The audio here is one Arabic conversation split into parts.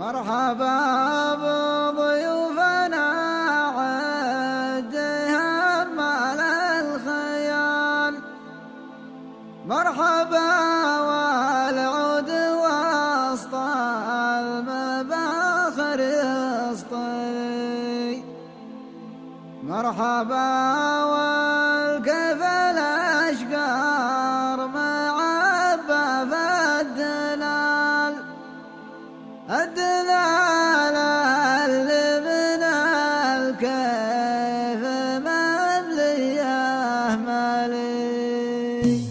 مرحبا بضيوفنا عدهم على الخيال، مرحبا والعود وسط المباخر يسطي، مرحبا والكيف الاشقار معبى فالدلال، الدلال اللي من الكيف ممليه مالي.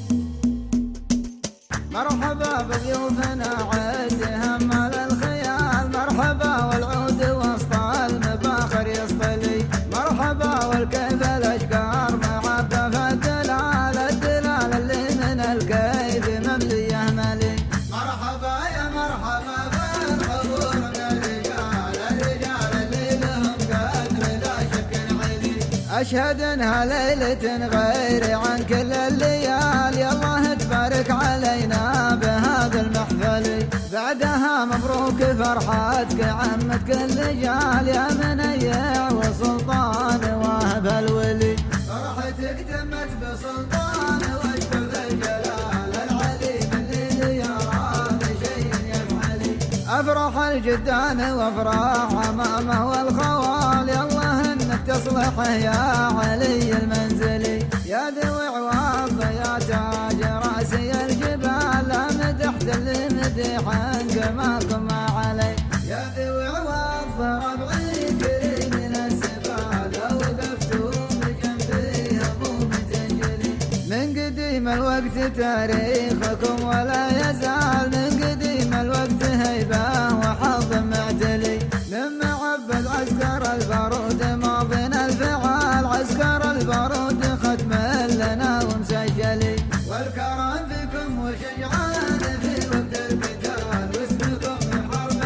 مرحبا بضيوفنا عدهم على الخيال، مرحبا والعود وسط المباخر يسطلي، مرحبا والكيف الاشقار معبى فالدلال، الدلال اللي من الكيف ممليه مالي. مرحبا يا مرحبا أشهد إنها ليلة غير عن كل الليال، يالله تبارك علينا بهذا المحفل، بعدها مبروك فرحتك عمت كل جال، يا منيع وسلطان واهب الولي، فرحتك تمت بسلطان واشكر ذا الجلال العليم اللي يراد شيء يفعلي، أفرح الجدان وافراح عمامه والخوال، يالله تصلح يا علي المنزلي، يا ذوي عواض يا تاج راسي الجبال، لا مدحت اللي مدحا كماكم ما علي، يا ذوي عواض ربعي كريم من السبال، لو وقفتوا بجنبي هموم تنجلي، من قديم الوقت تاريخكم ولا يزال، من قديم الوقت هيبه وحظ معتلي، من معبد عسكر البارود ماضينا الفعال، عسكر البارود ختم لنا ومسجلي، والكرم فيكم وشجعان في وقت القتال، واسمكم من حرب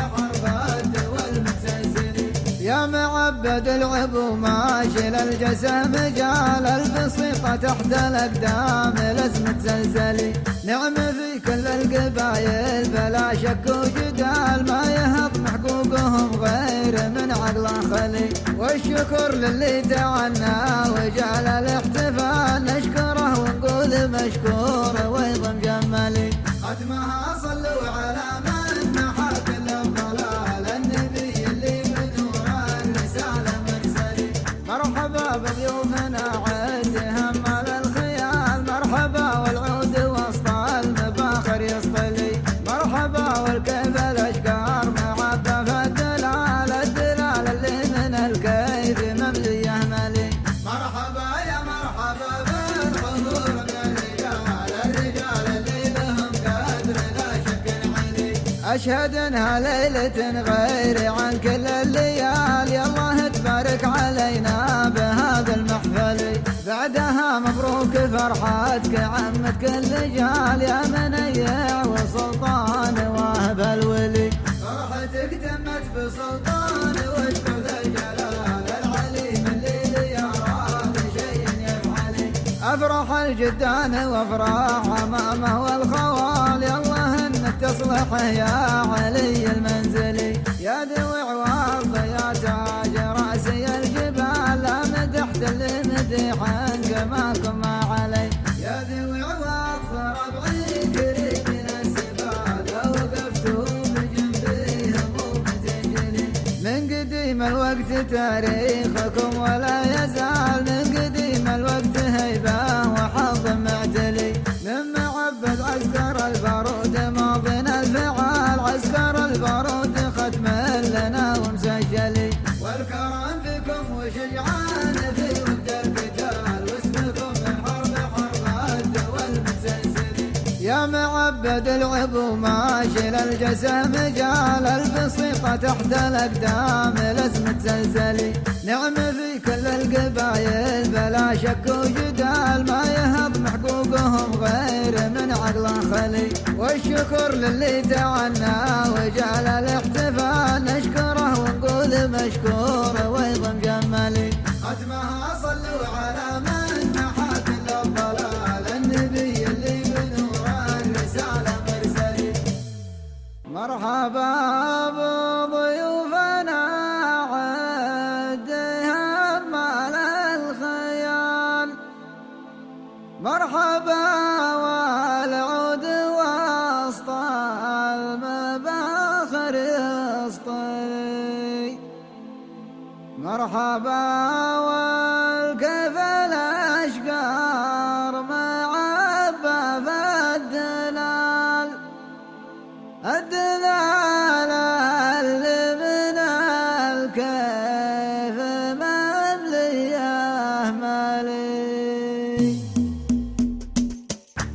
الدول متسلسلي، يا معبد العب وماشي للجسم مجال، البسيطة تحت الأقدام الاسم تسلسلي، نعم في كل القبايل بلا شك وجدال، ما يهضم حقوقهم غير من عقله خلي، والشكر للي تعنى وجعل الاحتفال، نشكره ونقول مشكور ويضم جمالي، ختمها صلوا على من محى كل الضلال، النبي اللي بنور الرسالة مرسلي، مرحبا بضيوفنا عدهم على الخيال، مرحبا والعود وسط المباخر يسطلي، مرحبا والكيف الاشقار معبى فالدلال، الدلال اللي من الكيف ممليه مالي، مرحبا يا مرحبا بالحضور من الرجال، الرجال اللي لهم قدر لا شك علي، اشهد انها ليله غير عن كل الليال، يالله تبارك علينا بهذا المحفل، بعدها مبروك فرحتك عمت كل جال، يا منيع وسلطان واهب الولي، فرحتك تمت بسلطان واشكر ذا الجلال العليم اللي يراد شيء يفعلي، افرح الجدان وافراح عمامه والخوال، يالله انك تصلح يا علي المنزلي، يا ذوي عواض يا تاج راسي الجبال، لا مدحت اللي مدحا كماكم ما علي، يا ذوي عواض ربعي كريم من السبال، لو وقفتوا بجنبي هموم تنجلي، من قديم الوقت تاريخكم ولا يزال، من قديم الوقت هيبه وحظ معتلي، من معبد عسكر البارود ماضينا الفعال، عسكر البارود ختم لنا ومسجلي، والكرم فيكم وشجعان في وقت القتال، واسمكم من حرب الدول متسلسلي، يا معبد العب وماشي للجسم مجال، البسيطة تحت الأقدام الاسم تسلسلي، نعم في كل القبايل بلا شك وجدال، ما يهضم حقوقهم غير من عقله خلي، والشكر للي تعنى وجعل الاحتفال، نشكره ونقول مشكور ويضم جمالي، ختمها صلوا على من محى كل الضلال، النبي اللي بنور الرسالة مرسلي، مرحبا مرحبا والكيف الأشقار معبى بالدلال، الدلال اللي من الكيف ممليه مالي.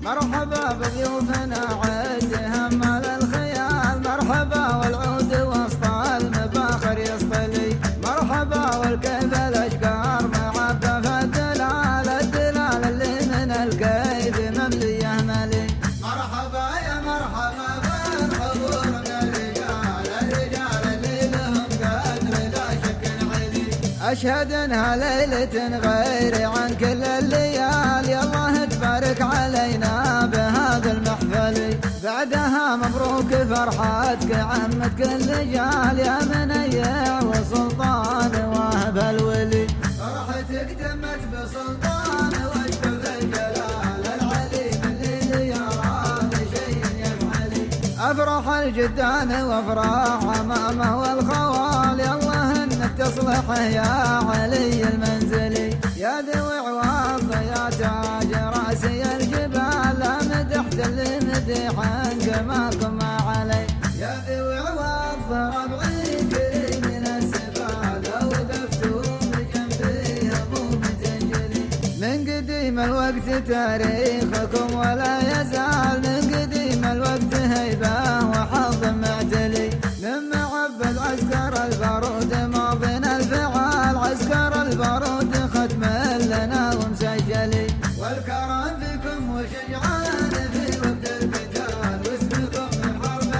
مرحبا بضيوفنا عدهم على الخيال، مرحبا والعود وسط المباخر يصطلي، مرحبا والكيف الاشقار معبى فالدلال، الدلال اللي من الكيف ممليه مالي. مرحبا يا مرحبا بالحضور من الرجال، الرجال اللي لهم قدر لا شك علي. اشهد انها ليله غير عن كل الليال، يالله تبارك علينا بهذا المحفل، بعدها مبروك فرحتك عمت كل جال، يا منيع وسلطان واهب الولي. فرحتك تمت بسلطان واشكر الجلال، العليم اللي يراد شيء يفعلي. افرح الجدان وافراح امامه والخوال، يالله انك تصلح يا علي المنزلي، يا ذوي عواض يا تاج راسي الجبال، لا مدحت اللي مدحا جمالكم ما علي. يا ذوي عواض ربعي كريم من السبال، لو وقفتم بجنبي هموم تنجلي. من قديم الوقت تاريخكم ولا يزال، من قديم الوقت هيبه وحظ معتلي، من معبد عسكر البارود ماضينا الفعال، عسكر البارود ختم لنا ومسجلي. والكرم فيكم وشجعان في وقت القتال، واسمكم من حرب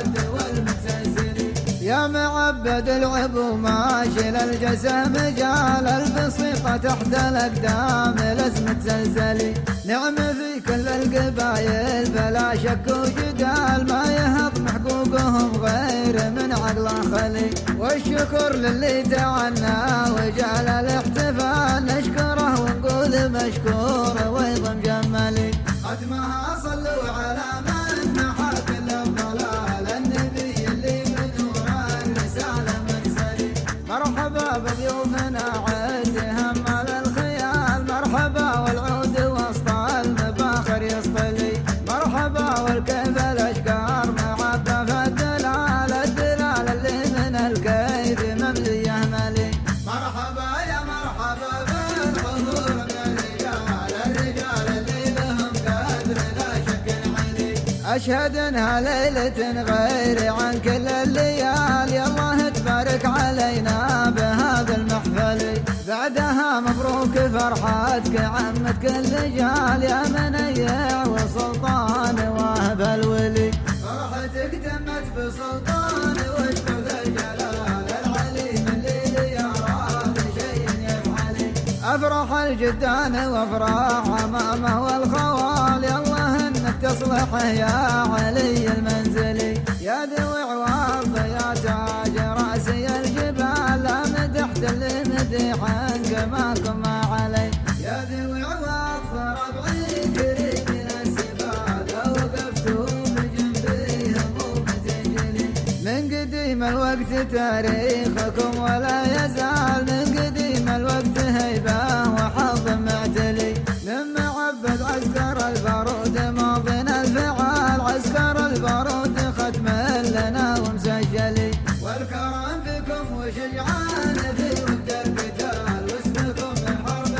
الدول متسلسلي. يا معبد العب وماشي للجسم مجال، البسيطة تحت الأقدام لازم تسلسلي. نعم في كل القبايل بلا شك وجدال، ما يهضم حقوقهم غير من عقله خلي. والشكر للي تعنى وجعل الاحتفال، نشكره ونقول مشكور ويضم جمالي. ختمها صلوا على من محى كل الضلال، النبي اللي بنور الرسالة مرسلي. مرحبا بضيوفنا عدهم على الخيال، مرحبا والعود وسط المباخر يصطلي، مرحبا والكيف الاشقار معبى فالدلال، الدلال اللي من الكيف ممليه مالي. مرحبا يا مرحبا بالحضور من الرجال، الرجال اللي لهم قدر لا شك علي. اشهد انها ليله غير عن كل الليال، يالله تبارك علينا بهذا المحفل، بعدها مبروك فرحتك عمت كل جال، يا منيع وسلطان واهب الولي. فرحتك تمت بسلطان واشكر ذا الجلال، العليم اللي يراد شيء يفعلي. افرح الجدان وافراح امامه والخوال، يالله انك تصلح يا علي المنزلي، يا ذوي عواض يا تاج راسي الجبال، لا مدحت اللي مدحا جمالكم ما علي. يا ذوي عواض ربعي كريم من السبال، لو وقفتم بجنبي هموم تنجلي. من قديم الوقت تاريخكم ولا يزال، من قديم الوقت هيبه وحظ معتلي، من معبد عسكر البارود ماضينا الفعال، عسكر البارود ختم لنا ومسجلي. والكرم فيكم وشجعان في وقت القتال، واسمكم من حرب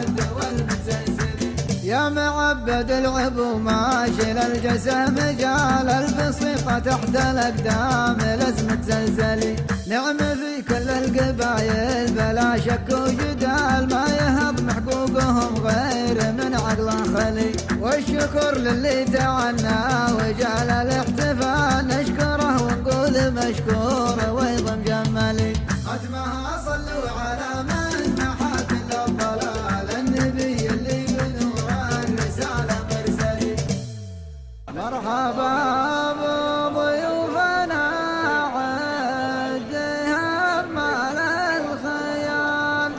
الدول متسلسلي. يا معبد العب وماشي للجسم مجال، البسيطة تحت الأقدام لازم تسلسلي. نعم في كل القبايل بلا شك وجدال، ما يهضم حقوقهم غير من عقله خلي. والشكر للي تعنى وجعل الاحتفال، نشكره ونقول مشكور ويضم جمالي. ختمها صلوا على من محى كل الضلال، النبي اللي بنور الرسالة مرسلي. مرحبا بضيوفنا عدهم على الخيال،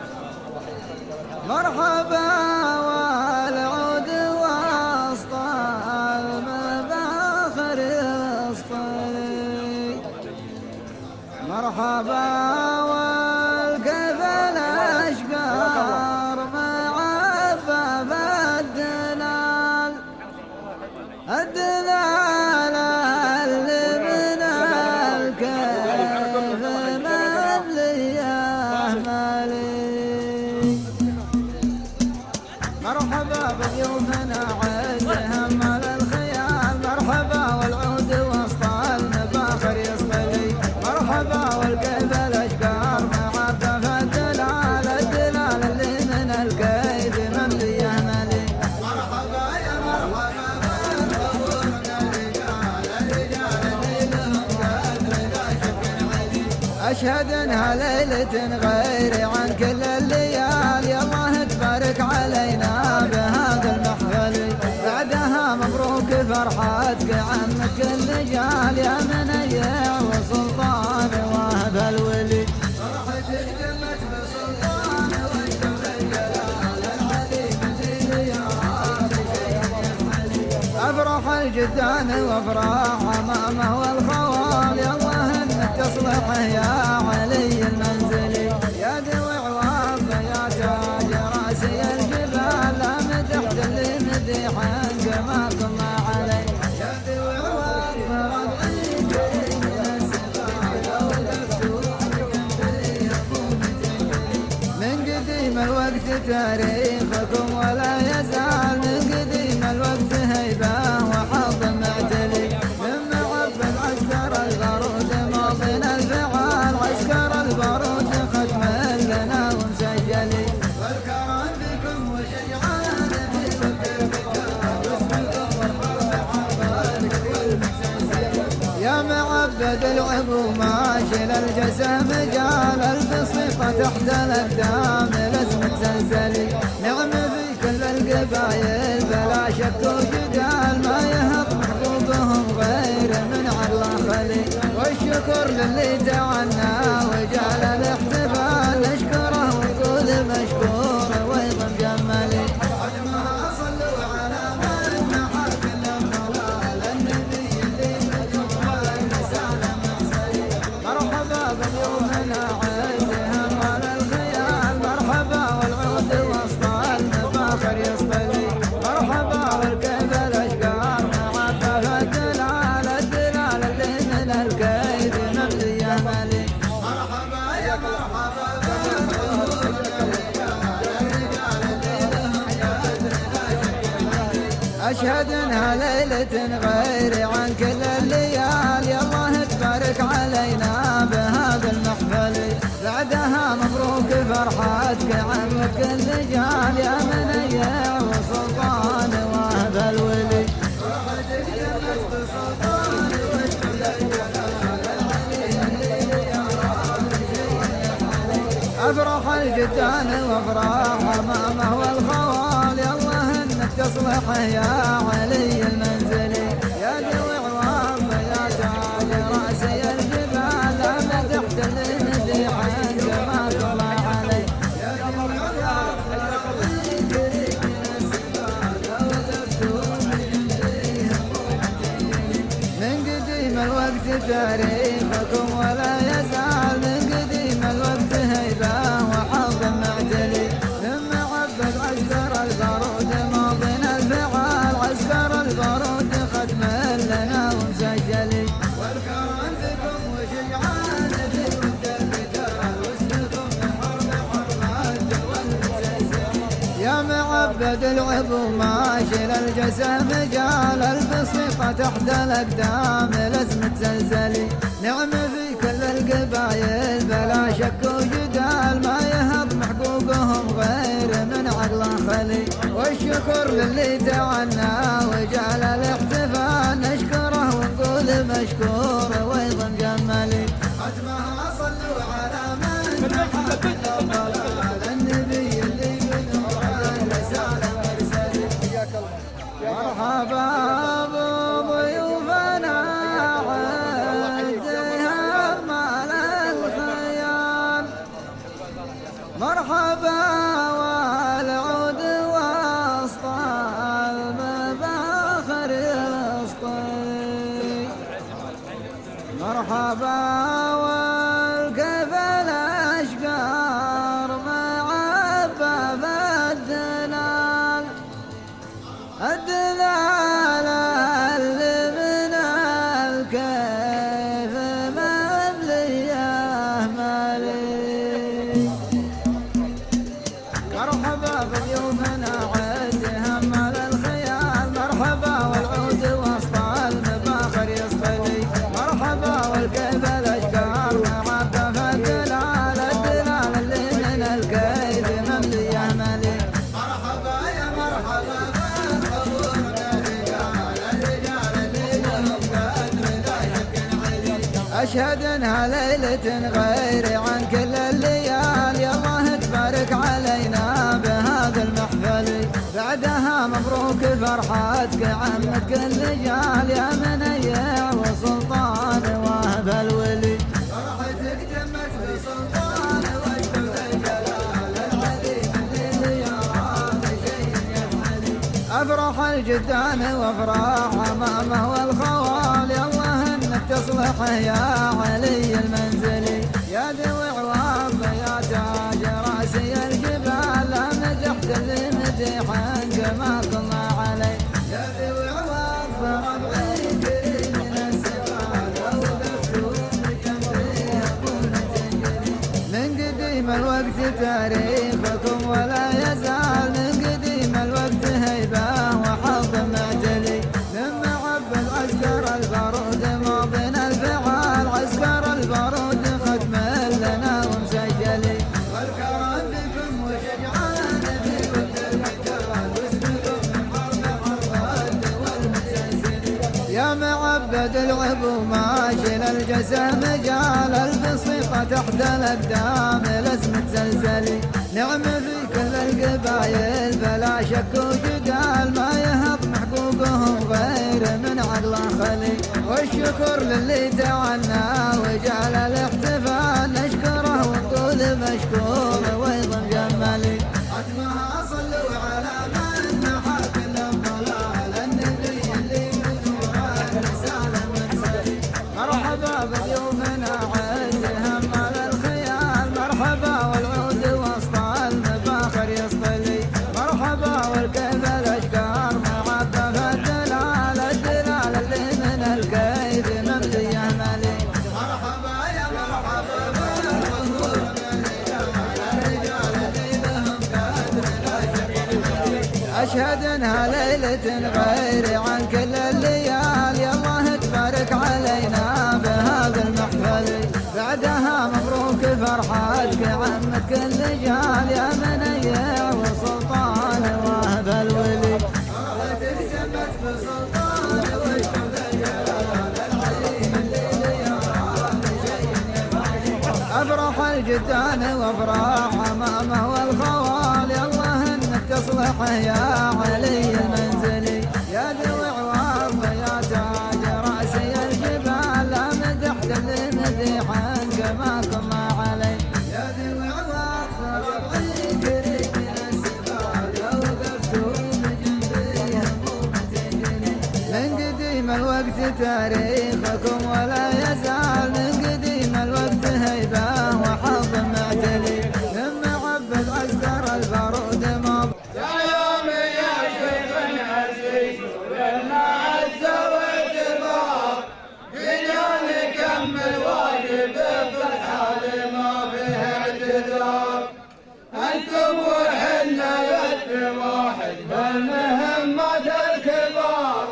مرحبا والعود وسط المباخر يصطلي، مرحبا أشهد إنها ليلة غير عن كل الليالي، الله تبارك علينا بهذا المحفل. بعدها مبروك فرحتك عمك كل جال، يا منيع وسلطان واهب الولي. فرحتك تمت بسلطان واشتغل الجلال العليم اللي يا أفرح الجدان وافراح امامه والخوال، يا الله انك تصلح يا علي المنزلي. يا دوع وافى يا تاج راسي الجبال، لا مدحت اللي مديحا جمالك الله علي. يا دوع وافى ربعي جاي من السماء، ولفتونك فيها من قديم الوقت تاريخكم ولا يزال، من قديم الوقت هيبه وحظ معتلي. من معبد عسكر البارود ماضينا الفعال، عسكر البارود ختم لنا ومسجلي. والكرم فيكم وشجعان في وقت القتال، واسمكم والحرب حربك والمسلسل. يا معبد العبو ماشي للجسم مجال، البسيطة تحت الأقدام لازم تزلزلي. نعم في كل القبايل بلا شك وجدال، ما يهض محبوبهم غير من عقله خلي. والشكر للي تعنى وجعل الاحتفال، نشكره ونقول مشكور ويضم جملي. عجمها صلوا على من محى كل الضلال، النبي اللي مجموع الرسالة مرسلي. مرحبا بضيوفنا عندهم على الخيال، مرحبا والعود وسط المفاخر يصطلي. مرحبا والكيف الاشقار معبى الدلال، الدلال اللي من الكيف مملي ملي. مرحبا يا مرحبا بالرجال اللي لهم قدر لا شك علي. اشهد انها ليلة غير عن كل الليالي، الله تبارك علينا بهذا المحفل. بعدها مبروك فرحتك عمك كل جال، يا منيع وسلطان واهب الولي. فرحتك تمت بسلطان واشتغل الجلال العليم اللي يا أفرح الجدان وافراح امامه والخوال، يا الله انك تصلح يا علي المنزلي. يا دوع وافى يا تاج راسي الجبال، لا مدحت اللي مديحا جمالك الله علي. يا دوع وافى ربعي جاي من السماء، ولفتونك فيها من قديم الوقت تاريخكم ولا يزال، من قديم الوقت هيبه وحظ معتلي. من معبد عسكر البارود ماضينا الفعال، عسكر البارود ختم لنا ومسجلي. والكرم فيكم وشجعان في وقت القتال، واسمكم الحرب حرب والمسلسل. يا معبد العبو ماشي للجسم مجال، البسيطة تحت الأقدام لازم تزلزلي. نعم في كل القبايل بلا شك وجدال، ما يهض محقوقهم غير من عقله خلي. والشكر للي تعنى وجعل الاحتفال، نشكره ونقول مشكور ويضم جملي. ختمها صلوا على من محى كل الضلال، النبي اللي بنور الرسالة مرسلي. مرحبا بضيوفنا عندهم على الخيال، مرحبا والعود وسط المفاخر يسطي. مرحبا والكيف الاشقار معبى بالدلال، الدلال اللي من الكيف ممليه ملي. مرحبا بضيوفنا عندهم على الخيال، مرحبا والعود وسط المفاخر يصطلي. مرحبا والكيف الاشقار شهدنا ليلة غير عن كل الليالي، الله تبارك علينا بهذا المحفل. بعدها مبروك فرحتك عمت كل جال، يا منيع وسلطان واهب الولي. فرحتك تمت بسلطان واشتد الجلال العظيم اللي يراه شيء يفعلي. افرح الجدان وافراح امامه والخوال، يا الله انك تصلح يا علي المنزلي. يا ذوي عواض يا تاج راسي الجبال، مدحت اللي مدحا جماك الله علي. يا ذوي عواض ربعي كريم من السماء، لو وقفتم بجنبي اكون تنجلي. من قديم الوقت تاريخكم ولا يزال، من قديم الوقت هيبه وحظ معتلي. من معبد عسكر البارود ماضينا الفعال، عسكر البارود ختم لنا ومسجلي. والكرم بكم وشجعان في وقت القتال، واسمكم من حرب حرب والمتسلسلي. يا معبد العبو ماشي للجسم مجال، البسيطة تحت الأقدام الاسم تسلسلي. نعم في كل القبايل بلا شك وجدال، ما يهضم حقوقهم غير من عقله خلي. والشكر للي تعنى وجعل الاحتفال، نشكره ونقول مشكور ويضم جمالي. أتمها صلوا على من محى كل الضلال، النبي اللي بدوره الرسالة مرسلي. مرحبا بضيوفنا عز همال الخيال، مرحبا والعود وسط المفاخر يصطلي. مرحبا والكيف الاشكار معبى الدلال، الدلال اللي من الكيف مملي ملي. مرحبا يا مرحبا بالظهور من الرجال اللي لهم قدر لا شك. اشهد انها ليلة غير عن كل الليالي، الله تبارك علينا بهذا المحفل. بعدها مبروك فرحتك عمت كل جال، يا منيع وسلطان واهب الولي. فرحتك تمت بسلطان واشتد الجلال العظيم اللي يراه شيء يفعلي. افرح الجدان وافراح امامه والخوال، يا الله انك تصلح يا علي المنزلي. يا ذوي عواض يا تاج راسي الجبال، مدحت اللي مدحا جماك الله علي. يا ذوي عواض ربعي كريم من السماء، لو وقفتم بجنبي هموم تجري. من قديم الوقت تاريخكم ولا يزال، من قديم الوقت هيبه وحظ معتلي. من معبد عسكر البارود ماض. يا يوم يا شيخ العزيز ولنا عز واعتبار، قلنا نكمل واجب في الحال ما فيه اعتذار. انتم وحنا يد واحد بالمهمات الكبار،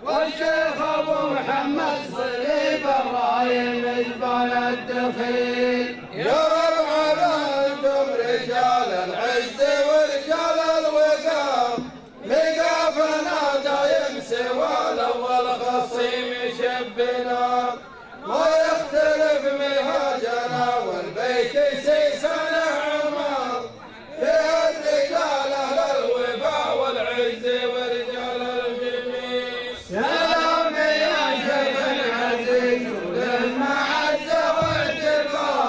والشيخ ابو محمد صليب الراي مجبال الدخيل. يا ربعنا انتم رجال العز ورجال الوقار، ميقافنا دايم سوى الاول خصيم يشبنا. ما يختلف مهاجنا والبيت سيسنا عمار، فيه الرجال اهل الوفاء والعز ورجال الجميل. سلام يا شيخ العزيز ولنا عز واعتبار،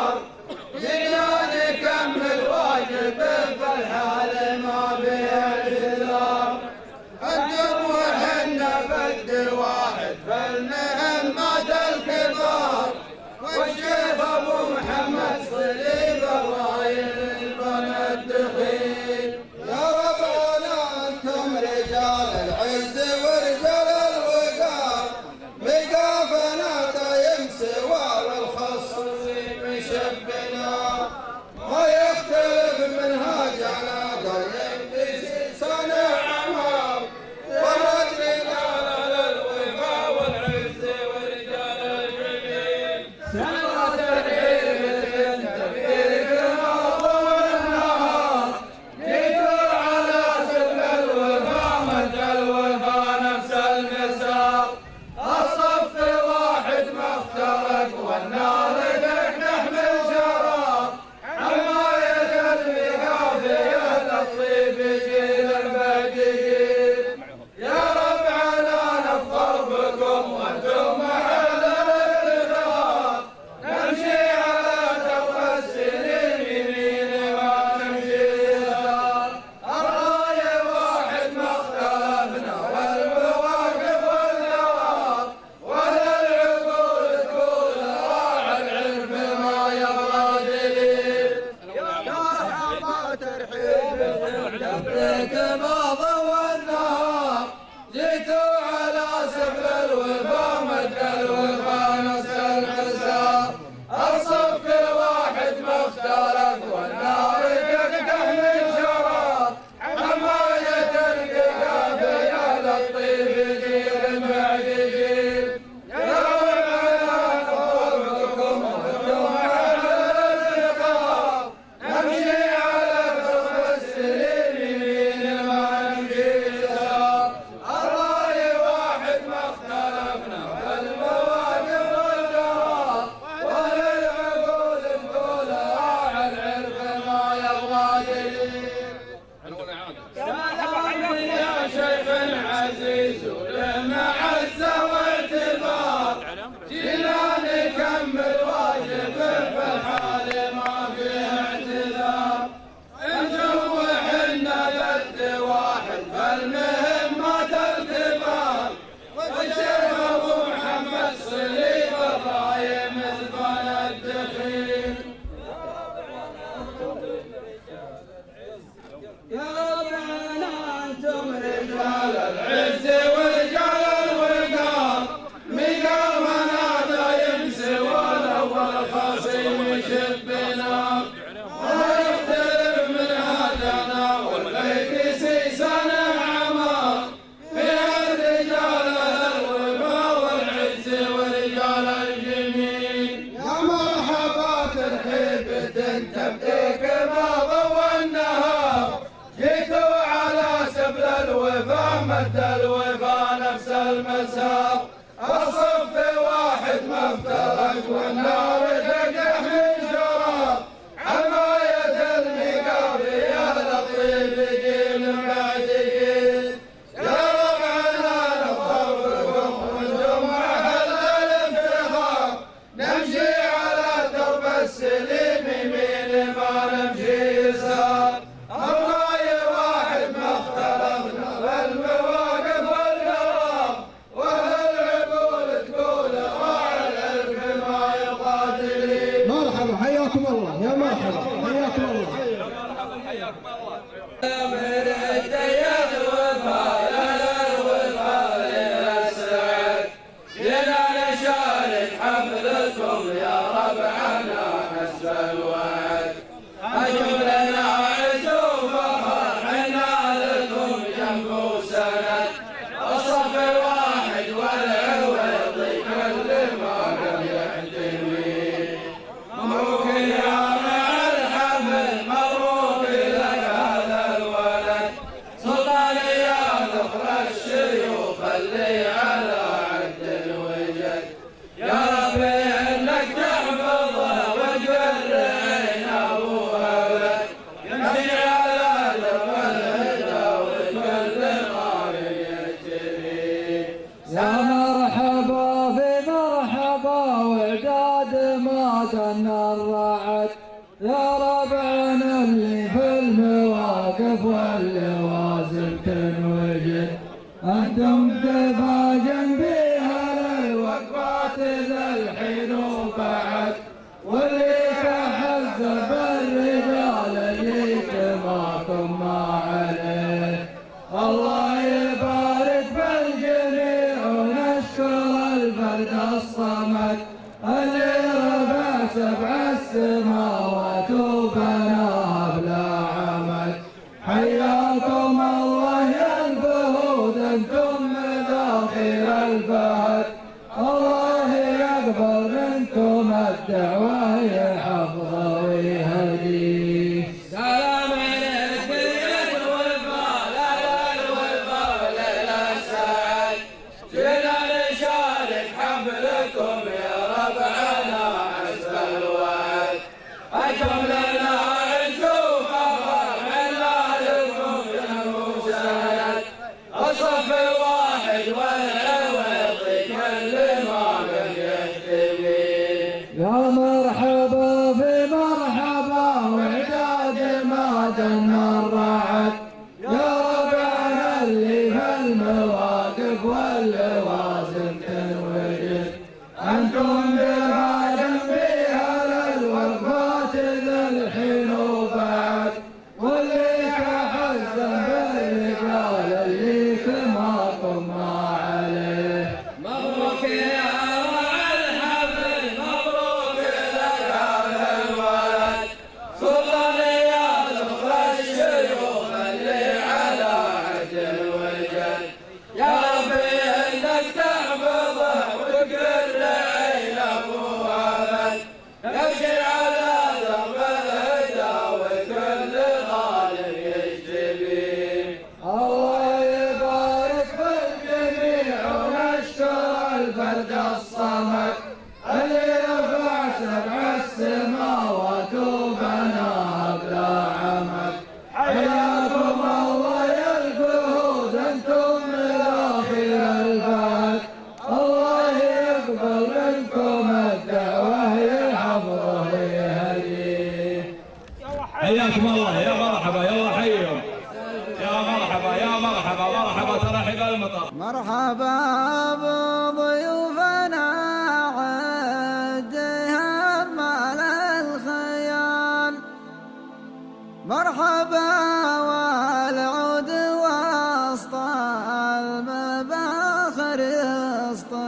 الدخيل. يا ربنا أنتم رجال العز ورجال الوقار، مقامنا دايم سوى الأول خصيم شبنا، ما يختلف من هدانا والبيت سيسنا عمار، فيها الرجال الوفا والعز ورجال الجميل. يا مرحبا ترحيب تبديك ما ضوى النهار، جيتوا على سبل الوفا مد الوفا نفس المسار، الصف واحد ما افترق والنار تقح من شرار، حماية المقام يا لطيف جيل بعد جيل. يا ربعنا نفخر بكم وانتم محل الافتخار، نمشي على درب السليم يمين ما نمشي يسار، الراي واحد ما اختلفنا بالمواقف والقرار، واهل العقول تقول راعي العلم ما يقاتلين. مرحبا حياكم الله، يا مرحبا حياكم الله. من الديان الوفا يا الوفا للسعد، جينا نشارك حفلكم يا ربعنا حسب الوعد، أجب لنا عز وفخر حنا لكم جنب وسند، الصف واحد والعوض كل ما قد يحتمي. مبروك يا مع الحفل مبروك لك هذا الولد، سلطان يا ذخر الشيوخ اللي على عد الوجد، يا ربي انك تحفظه وتقر عين ابوها لك، يمشي على درب الهدى وكل غارب يجري. يا مرحبا في مرحبا وعداد ما دنا الرعد، يا ربعنا اللي في المواقف واللوازم تنوجد، انتم دفا جنبيها للوقفات ذا الحين وبعد، واللي كحزب الرجال جيت معكم ما عليه. الله يبارك في الجميع ونشكر الفرد الصمد اللي رفع سبع السماوات وبناها بلا عمد، حياكم الله يا الفهود انتم مذاخير الفهد، الله يقبل منكم الدعوة يحفظه ويهديه. سلام عليك يا الوفا لا الوفا للسعد، جينا نشارك حفلكم يا ربعنا حسب الوعد، أجب لنا عز وفخر حنا لكم جنب وسند، الصف واحد والعوض كل ما قد يحتمي. يا مرحبا في مرحبا وعداد ما دنا الرعد، يا ربعنا اللي في المواقف واللوازم تنوجد، انتم دفا جنبيها للوقفات ذا الحين وبعد، واللي كحزب الرجال اللي كماكم ما عليه. مبروك يا ربع الحفل مبروك لك هذا الولد، سلطان يا ذخر الشيوخ اللي على عد الوجد، يا ربي انك تحفظه وتقر عين ابوها لك، يمشي على درب الهدى وكل غالب يجتبيه. الله يبارك في الجميع ونشكر الفرد الصمد اللي رفع سبع السماوات وبناها بلا عمد، حياكم الله يا الفهود انتم مذاخير الفهد، الله يقبل منكم الدعوة يحفظه ويهديه. حياكم الله، يا مرحبا، يلا حيهم، يا مرحبا يا مرحبا مرحبا، ترحب المطر. مرحبا بضيوفنا عدها ما مرحبا والعود وسط المباخر يسطي،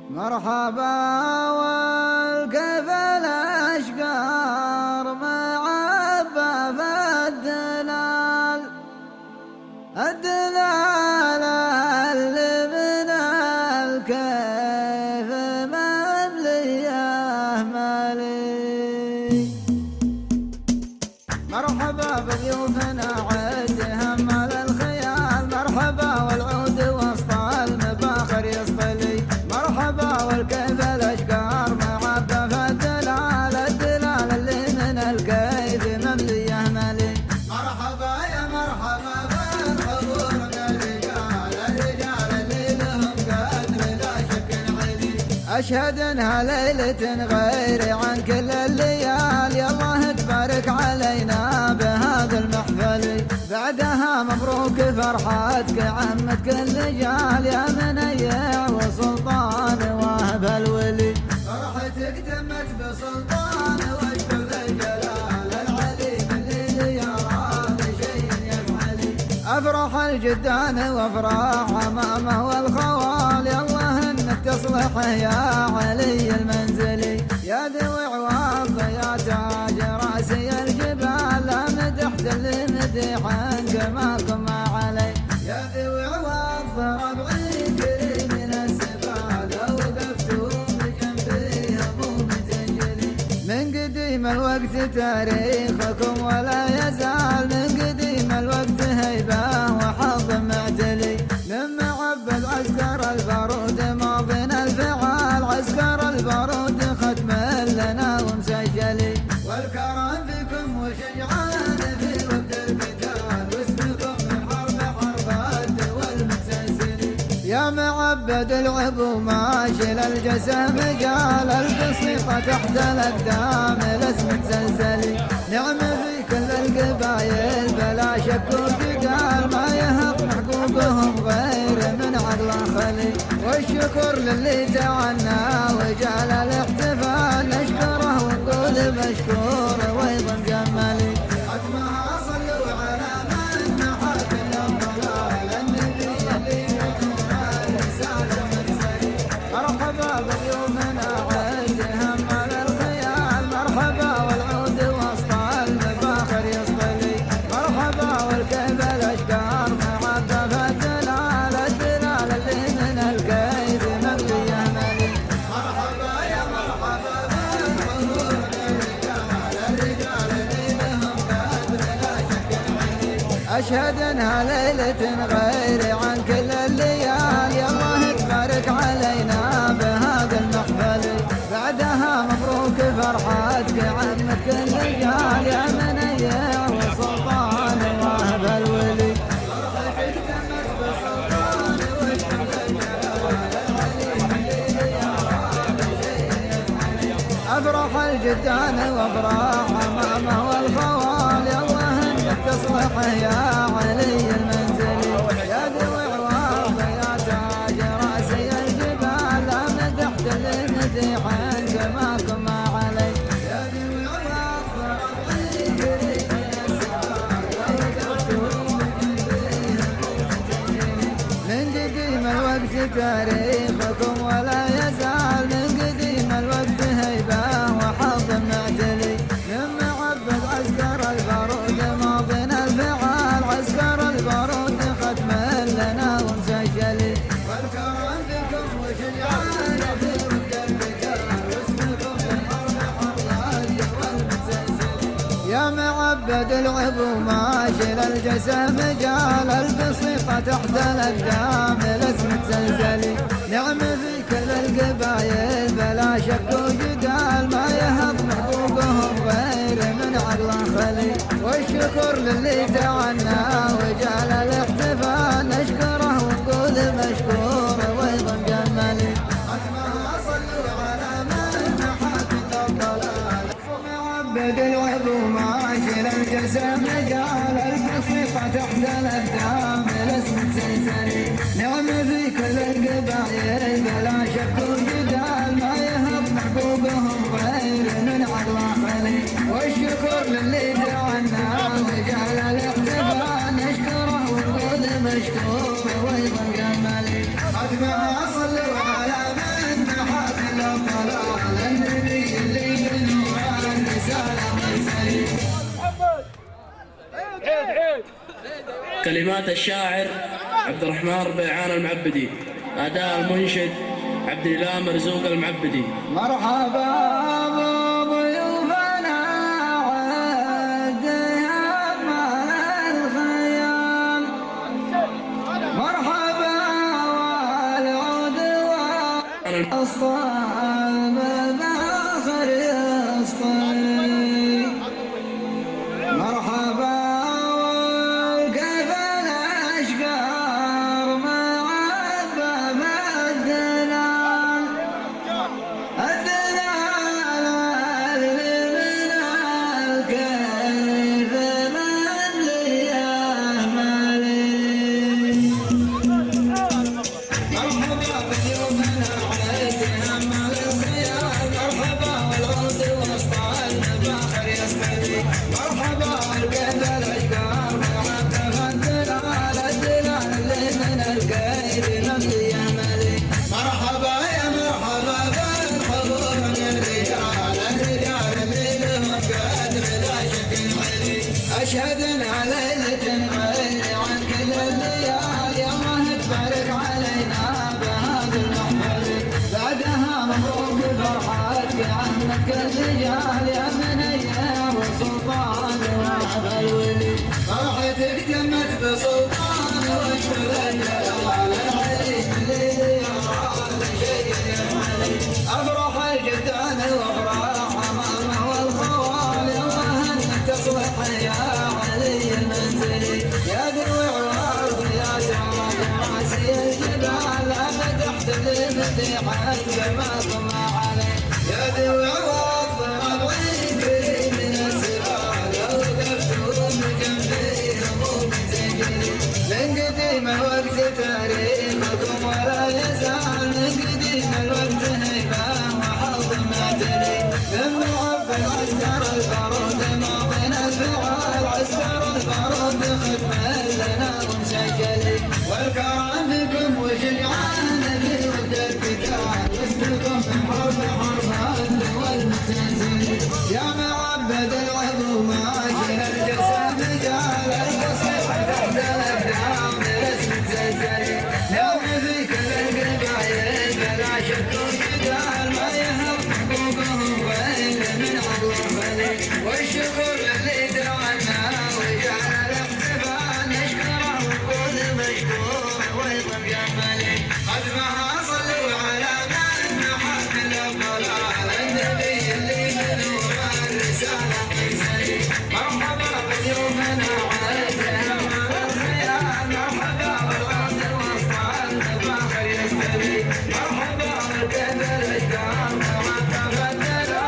مرحبا والكيف الأشقار معبى في الدلال، الدلال اللي من الكيف ممليه مالي. مرحبا بضيوفنا عد همال الخيال، مرحبا والعود وسط المباخر يسطلي، مرحبا والكيف الاشقار معبى في الدلال، الدلال اللي من الكيف ممليه مالي. مرحبا يا مرحبا بالحضور من الرجال، الرجال اللي لهم قدر لا شك علي، اشهد انها ليله غير عن كل الليال، يالله تبارك علينا بهذا المحفل، بعدها مبروك فرحتك عمت كل جال، يا منيع وسلطان واهب الولي، فرحتك تمت بسلطان واشكر ذا الجلال العليم اللي يرى شيء يفعلي، افرح الجدان وافراح امامه والخوال، يالله انك تصلح يا علي المنزلي، يا ذوي عواض يا تاج راسي الجبال، لا مدحت اللي مدحا جمالكم ما علي، يا ذوي عواض ربعي كريم من السبال، لو وقفتوا بجنبي همومي تنجلي، من قديم الوقت تاريخكم ولا يزال، من قديم الوقت هيبه وحظ معتلي، من معبد عسكر البارود ماضينا الفعال، عسكر البارود ختم لنا ومسجلي، والكرم فيكم وشجعان في وقت القتال، واسمكم من حرب الدول متسلسلي، يا معبد العب وماشي للجسم جال، البسيطة تحت الأقدام الاسم تسلسلي، نعم في كل القبايل بلا شك وجدال، ما يهض حقوقهم غير من عقل خلي، والشكر للي تعنى وجعل الاحتفال، نشكره ونقول مشكور ويضم جمالي، ختمها صلوا على من محاك الضلال، النبي اللي ينور الرسالة المرسلي، مرحبا بضيوفنا عد همال الخيال، مرحبا والعود وسط المباخر يسطلي، مرحبا والكيف الاشقار معبى في الدلال، الدلال اللي من الكيف ممليه مالي، مرحبا يا مرحبا بالحضور من الرجال، الرجال اللي لهم قدر لا شك علي، اشهد انها ليله غير عن كل الليال، يالله تبارك علينا بهذا المحفل، بعدها مبروك فرحتك عمت كل جال، يا منيع وسلطان واهب الولي، فرحتك تمت بسلطان واشكر الجلال العليم اللي يرى شيء يفعلي، افرح الجدان وافراح امامه والخوال، يالله انك تصلح يا علي المنزلي، يا ذوي عواض يا تاج راسي الجبال، لا مدحت اللي مدحا جمالكم ما علي، يا ذوي عواض ربعي كريم من السبال، لو وقفتوا بجنبي همومي تنجلي، من قديم الوقت تاريخكم ولا يزال، من قديم الوقت هيبه وحظ معتلي، من معبد عسكر البارود ماضينا الفعال، عسكر البارود ختم لنا ومسجلي، والكرم فيكم وشجعان في وقت القتال، واسمكم من حرب الدول متسلسلي، يا معبد العب وماشي للجسم جال، البسيطة تحت الأقدام الاسم تسلسلي، نعم في كل القبايل بلا شك وجدال، ما يهض حقوقهم غير من عقل خلي، والشكر للي تعنى وجعل الاحتفال، نشكره ونقول مشكور ويضم جمالي، ختمها صلوا على من محاك الضلال، معبد العب وماشي للجسم جال، البسيطة تحت الأقدام الاسم تسلسلي، نعم في كل القبايل بلا شك وجدال، ما يهض محبوبهم غير من عقل خلي، والشكر للي تعنا وجعل الاحتفال نشكره ونقول مشكور ويضل جمالي خدمها صلوا على من محب الضلال النبي اللي بنور الرسالة مرسلي. كلمات الشاعر عبد الرحمن ربيعان المعبدي، أداء المنشد عبد الإله مرزوق المعبدي. مرحبا بضيوفنا عد أمال الخيام، مرحبا والعود والأسطال بآخر يسطي، مرحبا وكيف الأشقار معبى الدلال، الدلال اللي من الكيف من لي أملي. مرحبا بضيوفنا عيد أمال الخيال، مرحبا والعود وسط المباخر يسطي، مرحبا والكيف الأشقار معبى الدلال، الدلال اللي من الكيف من لي أملي. مرحبا يا مرحبا بالحضور من الرجال، الرجال اللي لهم قدر لا شك علي، أشهد إنها ليلة غير عن كل الليال، يا الله تبارك علينا بهذا المحفل، بعدها مبروك فرحتك عنك الرجال، يا من أيام السلطان وهذا الولي، فرحتك تمت بسلطان واشكر الجلال العلي اللي يراد شيء يفعلي، أفرح الجدان وأفراح ماما والخوال، يا الله أنك تصلح يا علي المنزلي، يا ذوي الأرض يا سراج راسي الجبال، أبد أحتل مديحا كما طلع علي، يا ذوي الأرض ربعي كريم من السبال، لو وقفتم جنبي هموم تجري، من قديم الوقت تاريخكم ولا يزال، من قديم الوقت هيبة وحظ معتلي، من معبى عسكر البارود ماضينا الفعال، عسكر البارود خدمة لنا ومسجلي، والكرم فيكم وشجعان في ود القتال، واسمكم من حرب الدول متنزلي، يا معبد العظم ماشي الجسد جال، القصيح تحت الأقدام برسم زلزلي، يا فيك القبايل بلا شك وجدال، ما يهب حقوقهم وين من عضو الخلي، والشكر للي دعنا وجعل الاحتفال نشكره ونقول مشكور ويضم جمالي، خدمها صلوا على من محب الضلال النبي اللي بنور الرسالة مرسلي، مرحبا بضيوفنا عيد أمال الخيال، مرحبا والعود وسط المباخر يسطي، مرحبا والكيف الأشقار معبى الدلال،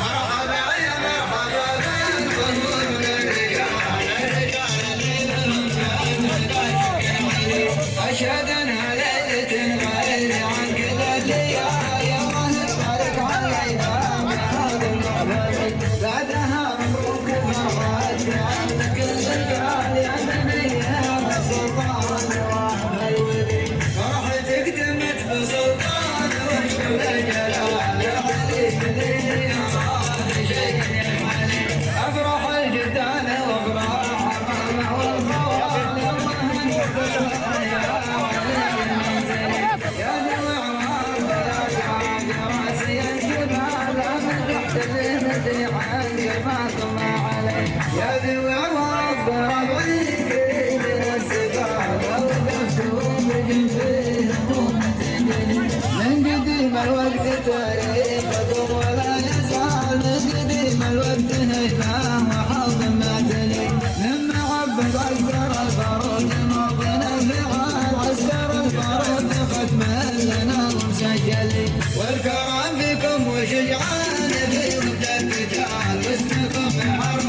مرحبا يا مرحبا بالحضور من الرجال، الرجال اللي لهم قدر لا شك علي، أشهد إنها ليلة غير عن كل الليال، يا الله تبارك علينا بهذا المحفل، بعدها مبروك فرحتك عنك الرجال، يا من أيام السلطان وأهل الولي، فرحتك تمت بسلطان واشكر الجلال العلي اللي يراد شيء يفعلي، أفرح الجدان وأفراح ماما والخوال، يا الله أنك تصلح يا علي المنزلي، يا ذوي العرض يا سراج راسي الجبال، أبد أحتل مديحا كما طلع علي، يا ذوي العرض ربعي كريم من السبال، لو وقفتم بجنبي هموم تجري، من قديم الوقت تاريخكم ولا يزال، من قديم الوقت هيبة وحظ معتلي، من معبد عسكر البارود ماضينا الفعال، عسكر البارود ختمة لنا ومسجلي، والكرم فيكم وشجعان في ود القتال، واسمكم من حرب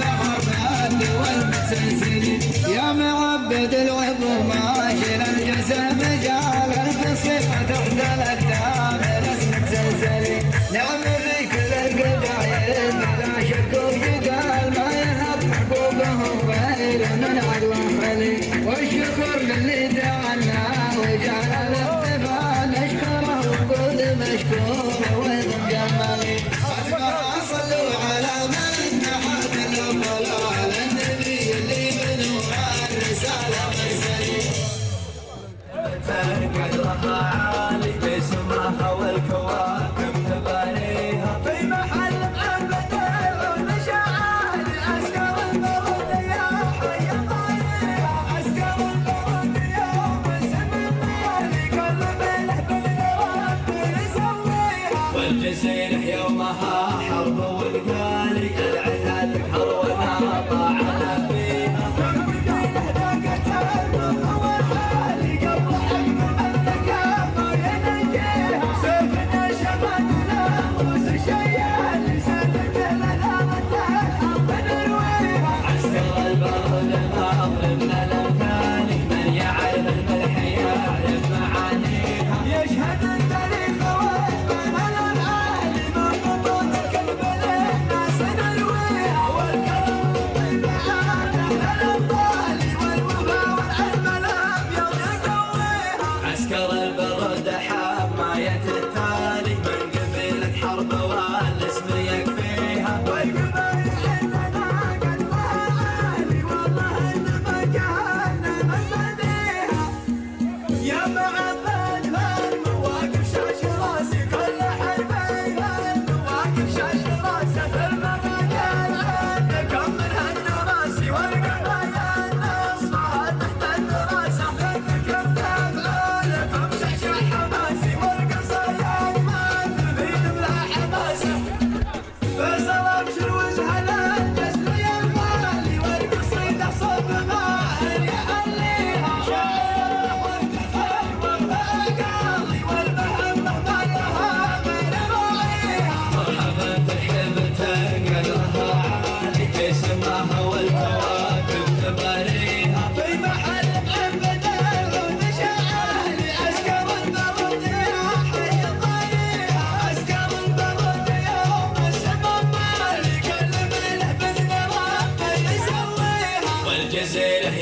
الدول متسلسلي، يا معبد العظم ماشي الجسد جال، القصيح تحت الأقدام رسم زلزلي، نعم في كل القبايل لا شك وجدال ما يهب محبوبهم غير من عدو خليل والشكر للي دعنا وجعل الاحتفال نشكره وقول مشكور ويضم جمالي صلوا على من نحت الأفضل النبي اللي منه الرسالة مرسلين قدرها عالي في سماها والكواكب تباريها في محل محمد ونشاعر عسكر البرد يا حي طريقها عسكر البرد يوم الزمن مالي كل ملح بالنواب يسويها والجزيرة يومها حرب والقالي العتاد تكحر وناطع على فيها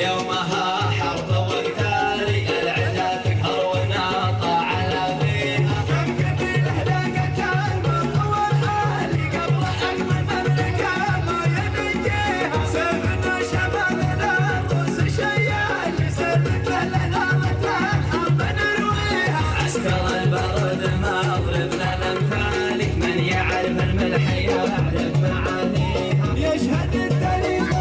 يومها حرب وقتالي العدا تكهر وناطع على فيها كم قبيله لاقت المر والعالي قبل حكم المملكه ما ينجيها سيفنا شمالنا روس شيال يسلك لنارة الحرب نرويها عسكر البرد ما ضربنا الامثالي من يعرف الملح يعرف معانيها يشهد التاريخ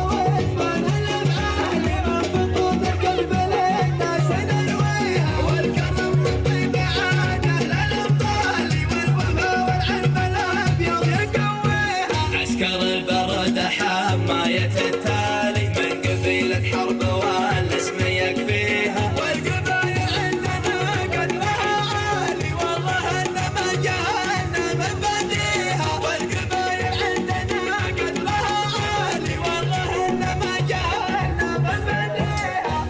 حماية التالي من قبيلة حرب والاسم يكفيها والقبايل عندنا قدرها عالي والله ان ما جهلنا من بديها والقبايل عندنا قدرها عالي والله ان ما جهلنا من بديها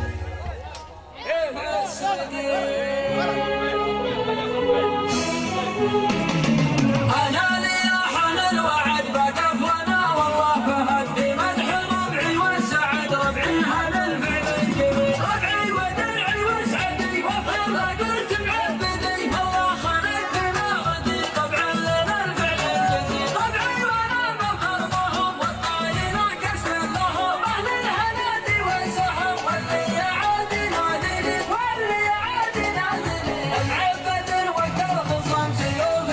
انا لي حن الوعد بقف لنا والله فهدي مدح ربعي وسعد ربعي هذا الفعل الجميل ربعي ودرعي وسعدي وفضل قلت معبدي الله خلقنا غدي طبعا لنا الفعل الجميل ربعي وانا بخربهم والطاير كسر لهم اهل الهنادي والسحر واللي يعادي نادلي واللي يعادي نادلي معبد وقرض صم سيوف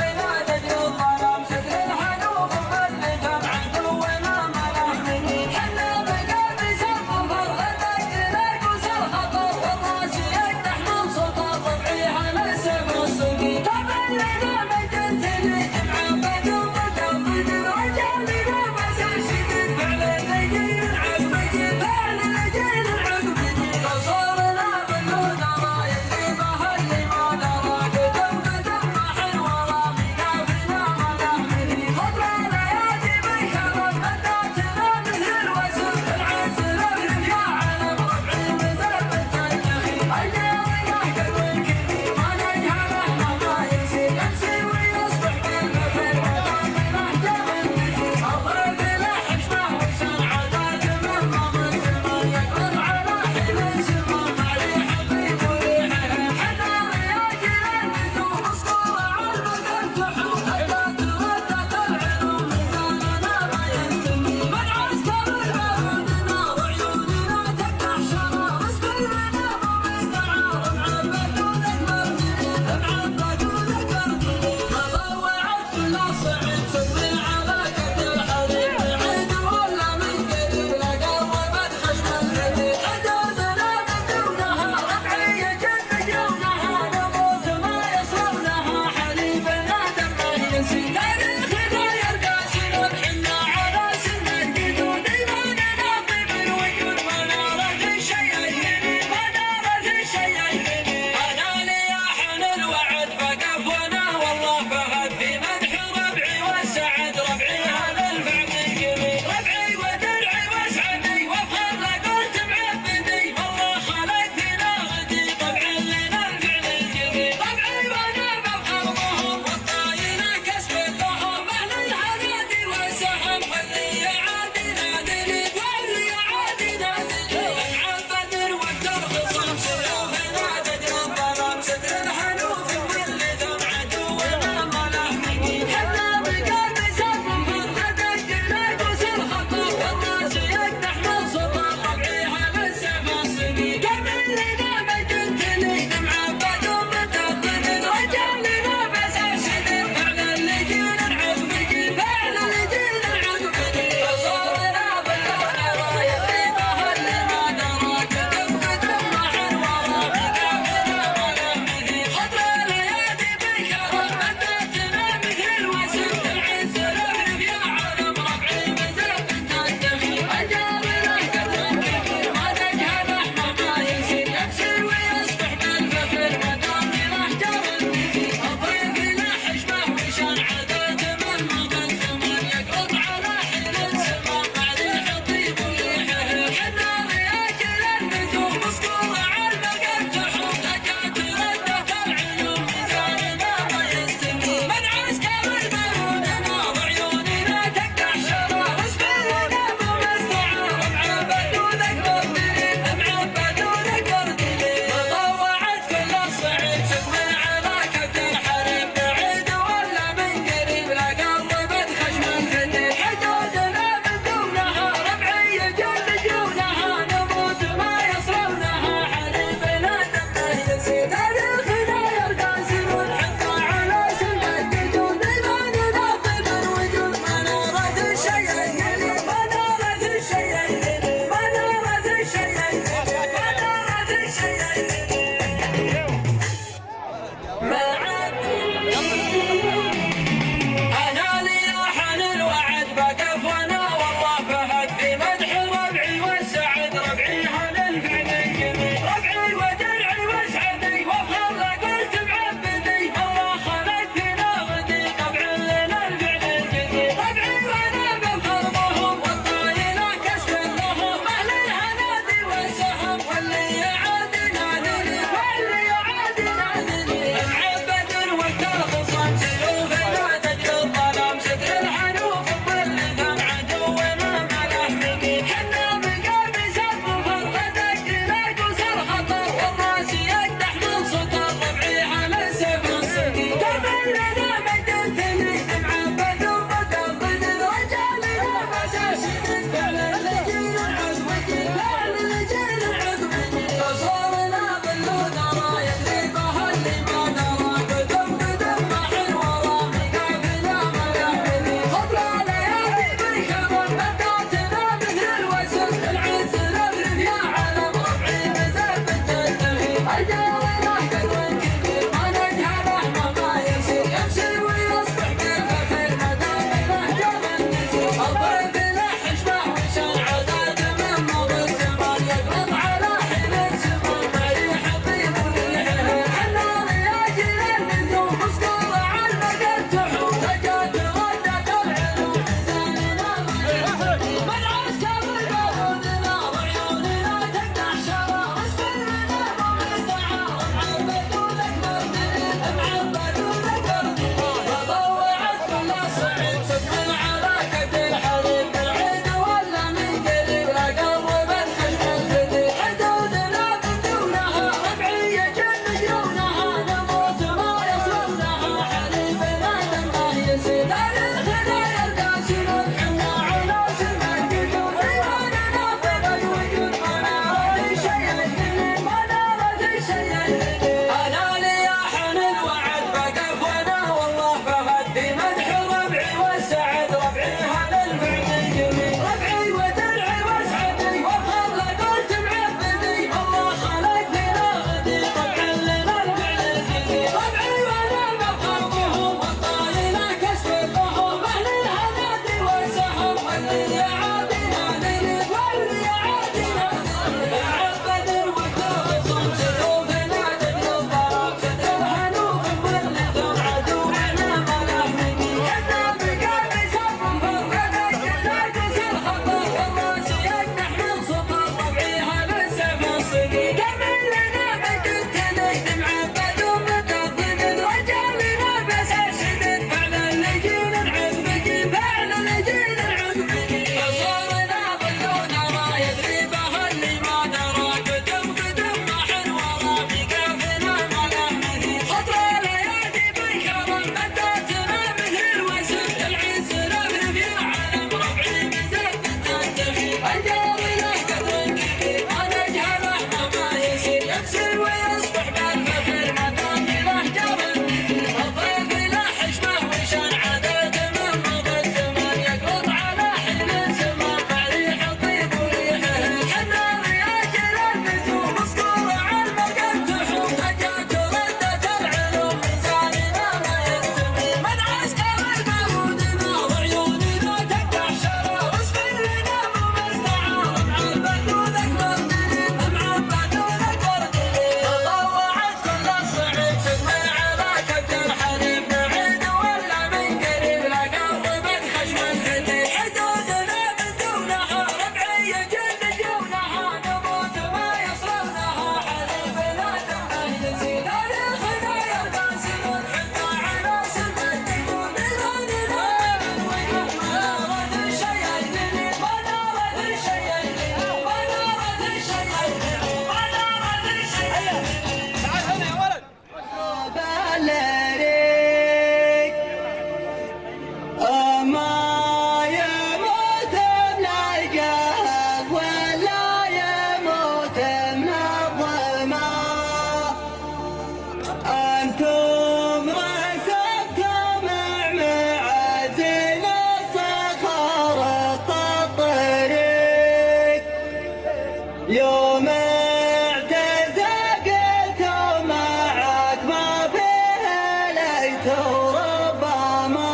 وربما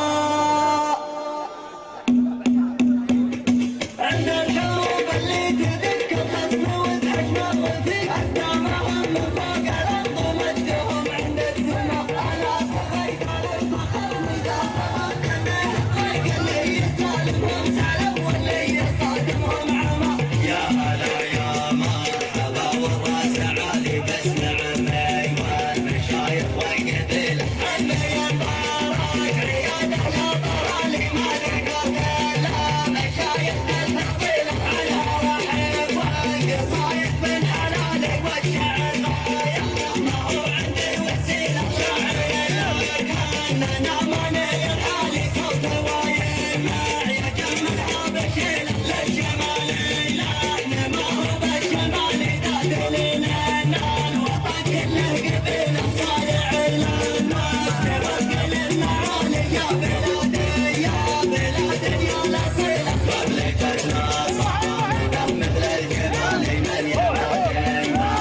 عند الحروب اللي تذكر خصم وضحكنا وفيك أقدامهم من فوق الأرض ومجدهم عند السماء على صغير الفخر مدافعهم كما الطريق اللي يسالمهم سلم واللي يصادمهم عمى يا هلا يا مرحبا والراس عالي بس نعمي والمشايخ والقبيلة عمي المبارك عياد أهل طرالي ما لقوا كلا مشايخ الفضيلة على رحيب والقصايد من حلالي والشعر غاية ما هو عندي وسيلة شاعري كأننا ماني الحالي صوت وايد معي أجملها بشيلة للجمال لحن ما هو بالشمال ذا دليل أن الوطن كله قبيلة صالح للناس نوكل المعالي يا بلادي يا بلادي يا الأصيلة قبلك الناس صعبة مثل الجبال من يعادي ما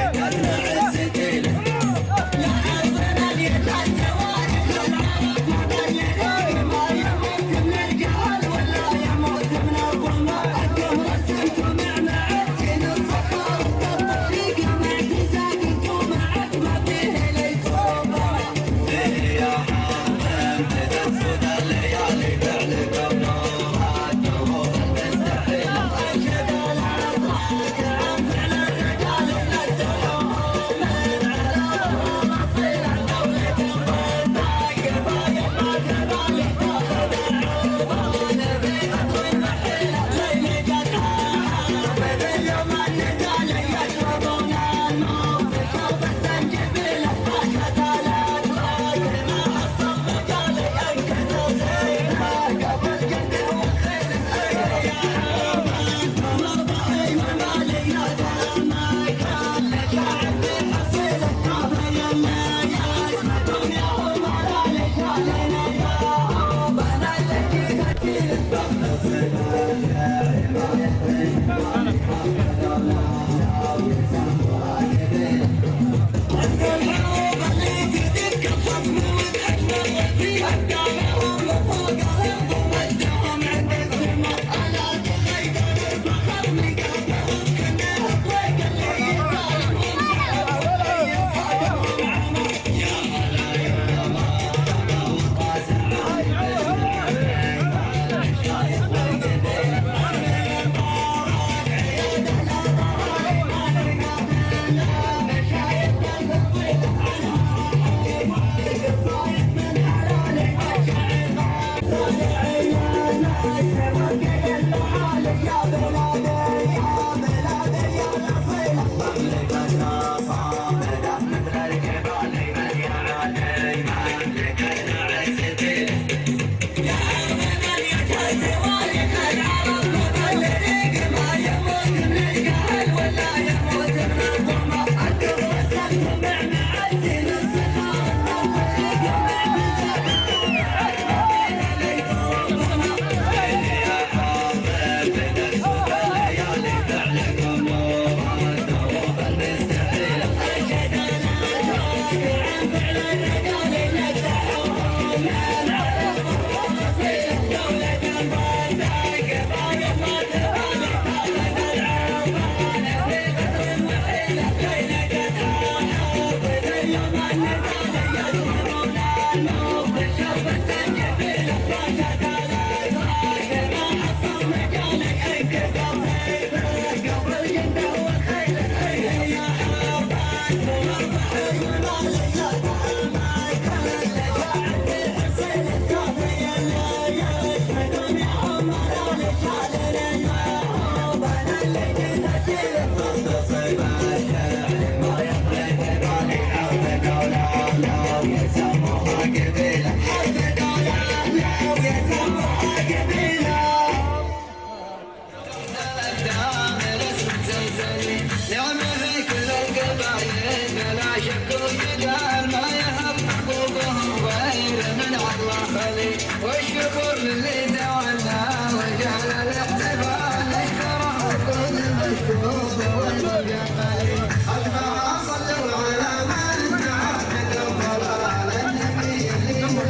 قدرنا عزتي له لا أرضنا اليتامى توارث العرب مبلغين ما يموت من الجهل ولا يموت من الظلمة الدهر سنتم مع معزين الصخر الطريق مع اعتزازكم معك ما فيه ليتم فيه يا حاضر تدفد الليالي فعلكم نورها الدروب المستحيلة أنشد الأطراق عن فعل الرجال نزلهم من على ظهور أصيلة دولة الضيطاء قبايل ما تبالي تاخذ العوضان في خطو المحيلة ليلتها حافظ اليوم النزال يشربون الموت شرب الزنجبيلة عاشت الأطراق ما حصل مجالي انكسر سيفها قبل جده والخيل يا حرمان مرضعي ومالي يا دمك لشاعر في حصيلة كافي اللي يسمعون يا أمراء لشالنا يا أبنا اللي جيت أجيل عند الحروب اللي تذكر خصم وضحكنا وفي أقدامهم وفوق الأرض ومجدهم عند السماء على صغير الفخر مقامهم كنا الطريق اللي يسالمهم سلم واللي يصادمهم عمى يا هلا يا مرحبا والراس عالي بس نعمي والمشايخ والقبيلة عمي المبارك عياد أهل طرالي ما لقوا كلا مشايخ الفضيلة على رحيب والقصايد من حلالي والشعر صالحين الناس نوكل المعالي يا بلادي يا بلادي يا الأصيلة قبلك الناس صامدة مثل الجبال من يعادي ما لقينا عزتي له يا أرضنا اليتامى توارث العرب مبلغين ما يموت من الجهل ولا يموت من الظلمة الدهر سنتم مع معزين الصخر الطريق مع اعتزازكم معك ما فيه ليتم فيه يا حاضر تدفد الليالي فعلكم نورها الدروب المستحيلة أنشد الأطراق عن فعل الرجال نزلهم من على ظهور أصيلة دولة الضيطاء قبايل ما تبالي تاخذ العوضان في خطو المحيلة ليلتها حافظ اليوم النزال يشربون الموت شرب الزنجبيلة عاشت الأطراق ما حصل مجالي انكسر سيفه قبل جده والخيل يا حرمان مرضعي ومالي يا دمك لشاعر في حصيلة كافي اللي يسمعون يا أمراء لشالنا يا أبنا اللي جيت أجيله تصيب الشعر ما يطري في بالي حرب دولة لو يسموها قبيلة حرب دولة لو يسموها قبيلة نعمة في كل القبايل بلا شك وجدال ما يهب حقوقهم غير من عقل خلي والشكر للي دعنا وجعل الاحتفال نشكره كل المشكور والمجمل أجمع صلوا على من تعبد الضلال النبي اللي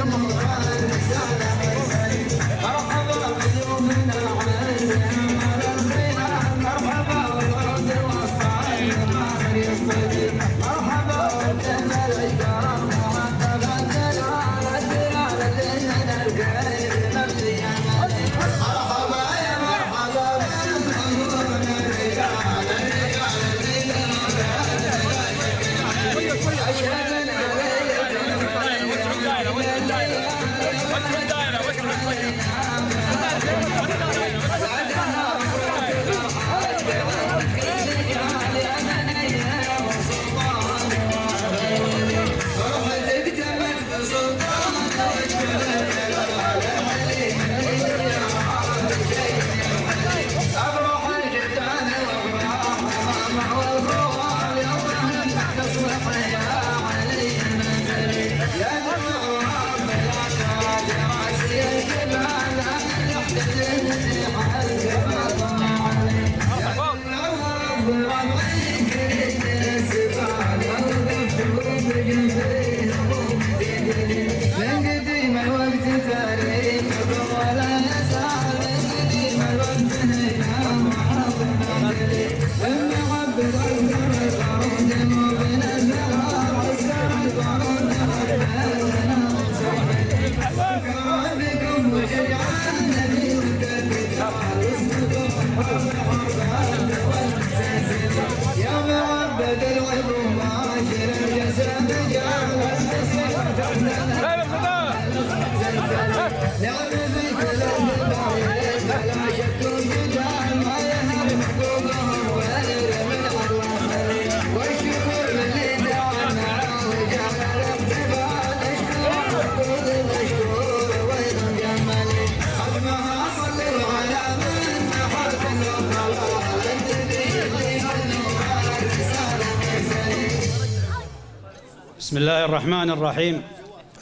بسم الله الرحمن الرحيم.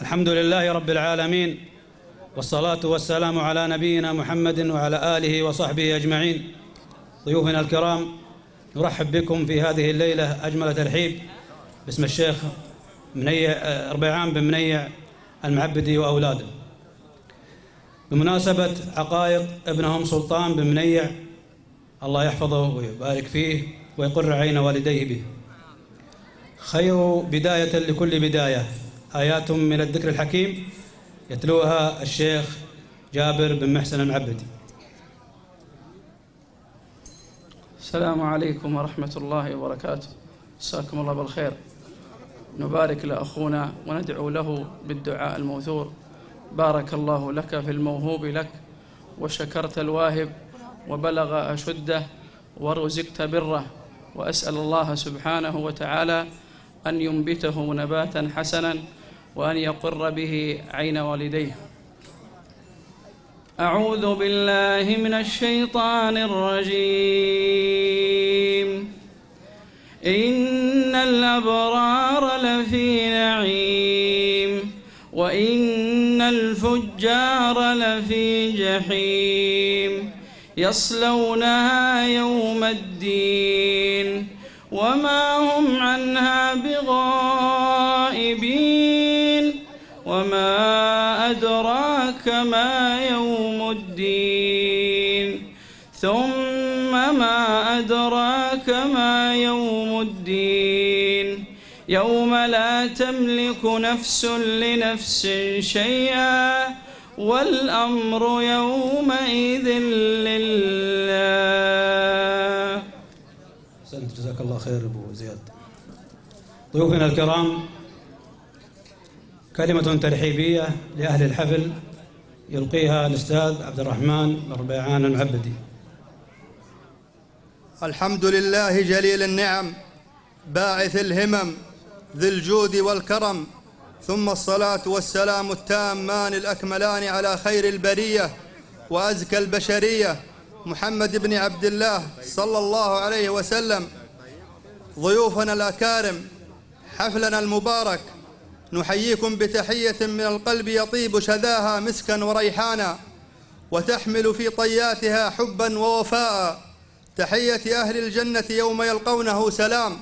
الحمد لله رب العالمين، والصلاة والسلام على نبينا محمد وعلى آله وصحبه أجمعين. ضيوفنا الكرام، نرحب بكم في هذه الليلة أجمل ترحيب باسم الشيخ ربيعان بن منيع المعبدي وأولاده، بمناسبة عقائق ابنهم سلطان بن منيع، الله يحفظه ويبارك فيه ويقر عين والديه به. خير بداية لكل بداية، آيات من الذكر الحكيم يتلوها الشيخ جابر بن محسن المعبدي. السلام عليكم ورحمة الله وبركاته. مساكم الله بالخير. نبارك لأخونا وندعو له بالدعاء الموثور. بارك الله لك في الموهوب لك، وشكرت الواهب وبلغ أشده ورزقت بره، وأسأل الله سبحانه وتعالى أن ينبته نباتا حسنا وأن يقر به عين والديه. أعوذ بالله من الشيطان الرجيم. إن الأبرار لفي نعيم، وإن الفجار لفي جحيم، يصلونها يوم الدين وما هم عنها بغائبين. وما أدراك ما يوم الدين، ثم ما أدراك ما يوم الدين، يوم لا تملك نفس لنفس شيئا والأمر يومئذ لله. جزاك الله خير أبو زياد. ضيوفنا الكرام، كلمة ترحيبية لأهل الحفل يلقيها الأستاذ عبد الرحمن بن ربيعان المعبدي. الحمد لله جليل النعم، باعث الهمم، ذي الجود والكرم، ثم الصلاة والسلام التامان الأكملان على خير البرية وأزكى البشرية محمد بن عبد الله صلى الله عليه وسلم. ضيوفنا الأكارم، حفلنا المبارك، نحييكم بتحية من القلب يطيب شذاها مسكا وريحانا، وتحمل في طياتها حبا ووفاء، تحية أهل الجنة يوم يلقونه سلام.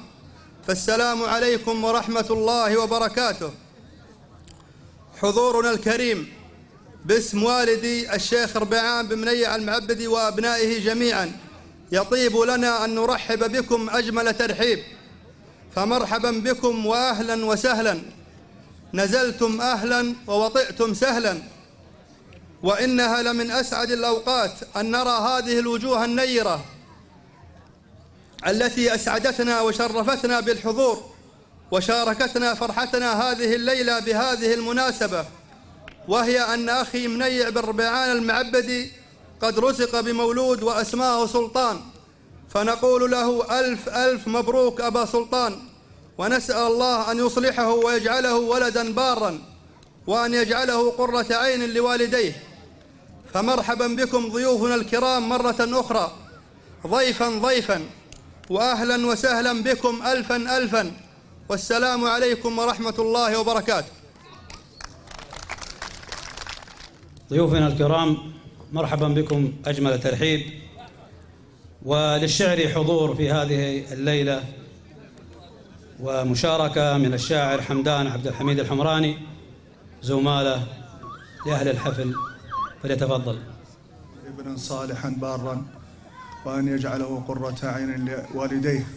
فالسلام عليكم ورحمة الله وبركاته. حضورنا الكريم باسم والدي الشيخ ربيعان بن منيع المعبدي وأبنائه جميعا، يطيب لنا أن نرحب بكم أجمل ترحيب. فمرحبا بكم وأهلا وسهلا، نزلتم أهلا ووطئتم سهلا. وإنها لمن أسعد الأوقات أن نرى هذه الوجوه النيرة التي أسعدتنا وشرفتنا بالحضور، وشاركتنا فرحتنا هذه الليلة بهذه المناسبة. وهي أن أخي منيع بن ربيعان المعبدي قد رزق بمولود وأسماه سلطان، فنقول له ألف ألف مبروك أبا سلطان، ونسأل الله أن يصلحه ويجعله ولدا بارا، وأن يجعله قرة عين لوالديه. فمرحبا بكم ضيوفنا الكرام مرة أخرى، ضيفا وأهلا وسهلا بكم ألفا، والسلام عليكم ورحمة الله وبركاته. ضيوفنا الكرام، مرحبا بكم أجمل ترحيب. وللشعر حضور في هذه الليلة ومشاركة من الشاعر حمدان عبد الحميد الحمراني زمالة لأهل الحفل، فليتفضل. ابنا صالحا بارا، وأن يجعله قرة عين لوالديه،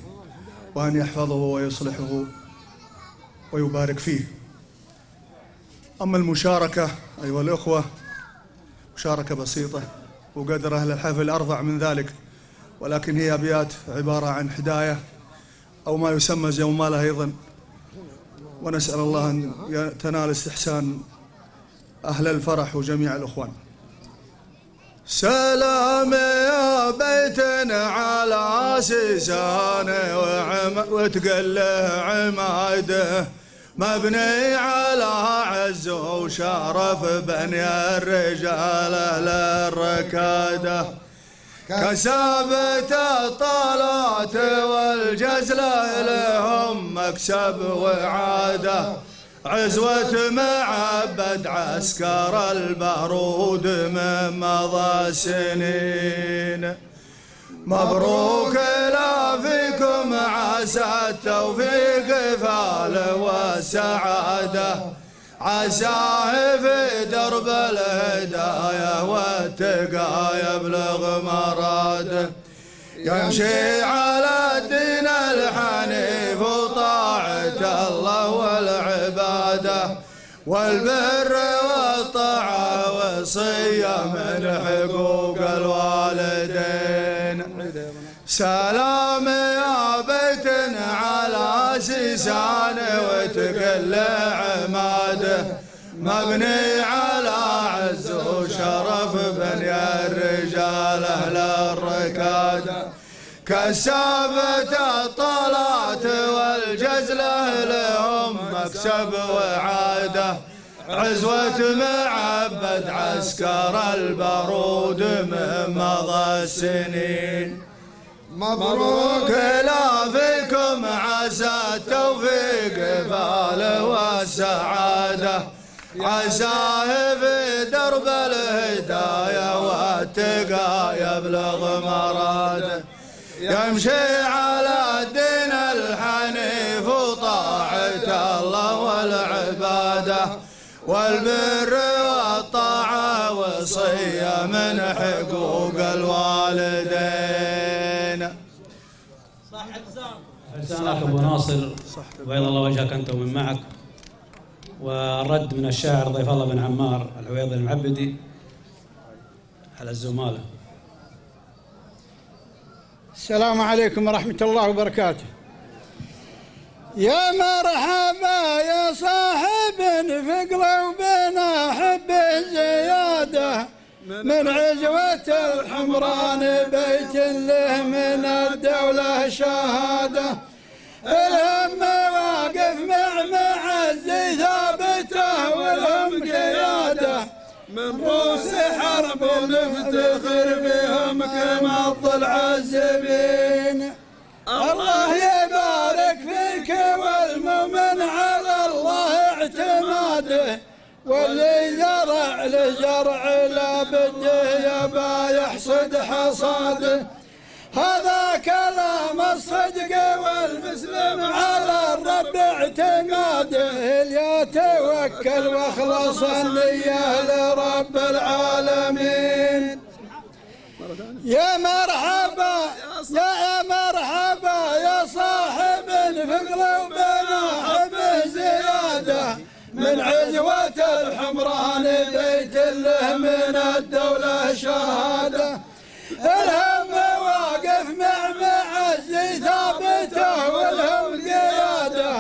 وأن يحفظه ويصلحه ويبارك فيه. أما المشاركة أيها الأخوة مشاركة بسيطة، وقدر أهل الحفل أرفع من ذلك، ولكن هي أبيات عبارة عن حداية أو ما يسمى زومالة أيضا، ونسأل الله أن تنال استحسان أهل الفرح وجميع الأخوان. سلام يا بيتنا على سيسانه وتقله عماده، مبني على عز وشرف بني الرجال للركاده، كسبت الطلات والجزله لهم مكسب وعاده، عزوة معبد عسكر البارود من مضى سنين. مبروك لا فيكم عسى التوفيق فال والسعادة، عساه في درب الهدايا والتقى يبلغ مراده، يمشي على الدين الحنيف وطاعة الله والعبادة، والبر والطاعة وصية من حقوق الوالدين. سلام يا بيتنا على سيسانه وتقل عماده، مبني على عز وشرف بني الرجال أهل الركاده، كسبت الطلات والجزله لهم مكسب وعاده، عزوة معبد عسكر البارود من مضى السنين. مبروك لا فيكم عسى التوفيق فال والسعادة، عساه في درب الهدايا والتقى يبلغ مراده، يمشي على الدين الحنيف وطاعة الله والعبادة، والبر والطاعة وصية من حقوق الوالدين. لسانك أبو ناصر، وبيض الله وجهك أنت ومن معك. والرد من الشاعر ضيف الله بن عمار العويض المعبدي على الزمالة. السلام عليكم ورحمة الله وبركاته. يا مرحبا يا صاحب في قلوبنا حب زيادة، من عزوة الحمران بيت له من الدولة شهادة، الهم واقف مع معزي ثابته والهم قيادة، من روس حرب نفتخر فيهم كما طلع الزبين. الله يبارك فيك والمؤمن على الله اعتماده، واللي زرع لزرع لا بده يبا يحصد حصاده، هذا كلام الصدق والمسلم على الرب اعتماده، اللي يتوكل واخلص النية لرب العالمين. يا مرحبا يا مرحبا يا صاحب في قلوبنا حب زيادة، من عزوة الحمران بيت له من الدولة شهادة، الهم واقف مع معزي ثابته والهم قيادة،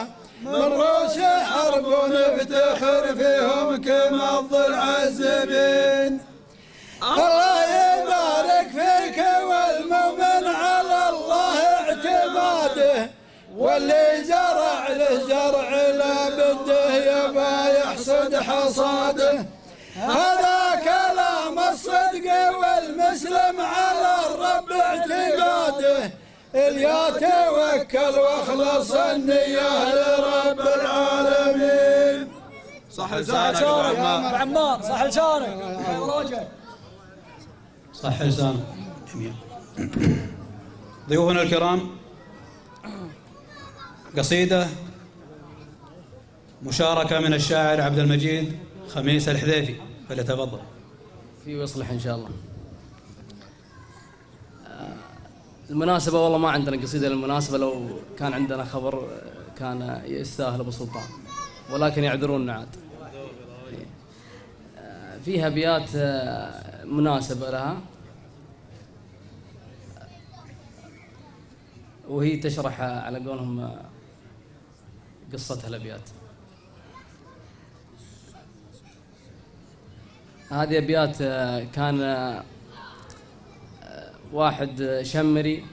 من روس حرب نفتخر فيهم كما حظ العزبين. الله يبارك فيك والمؤمن على الله اعتماده، واللي زرع له زرع لا بده يبا يحصد حصاده. هذا كلام الصدق والمسلم على الرب اعتقاده، اليا توكل واخلص النية لرب العالمين. صح لسانك يا عمار، صح لسانك. صح لسانك جميعا. ضيوفنا الكرام، قصيدة مشاركة من الشاعر عبد المجيد خميس الحذيفي، فليتفضل. في ويصلح إن شاء الله. المناسبة والله ما عندنا قصيدة للمناسبة، لو كان عندنا خبر كان يستاهل أبو سلطان، ولكن يعذروننا عاد. فيها أبيات مناسبة لها، وهي تشرح على قولهم قصتها الأبيات. هذه أبيات كان واحد شمري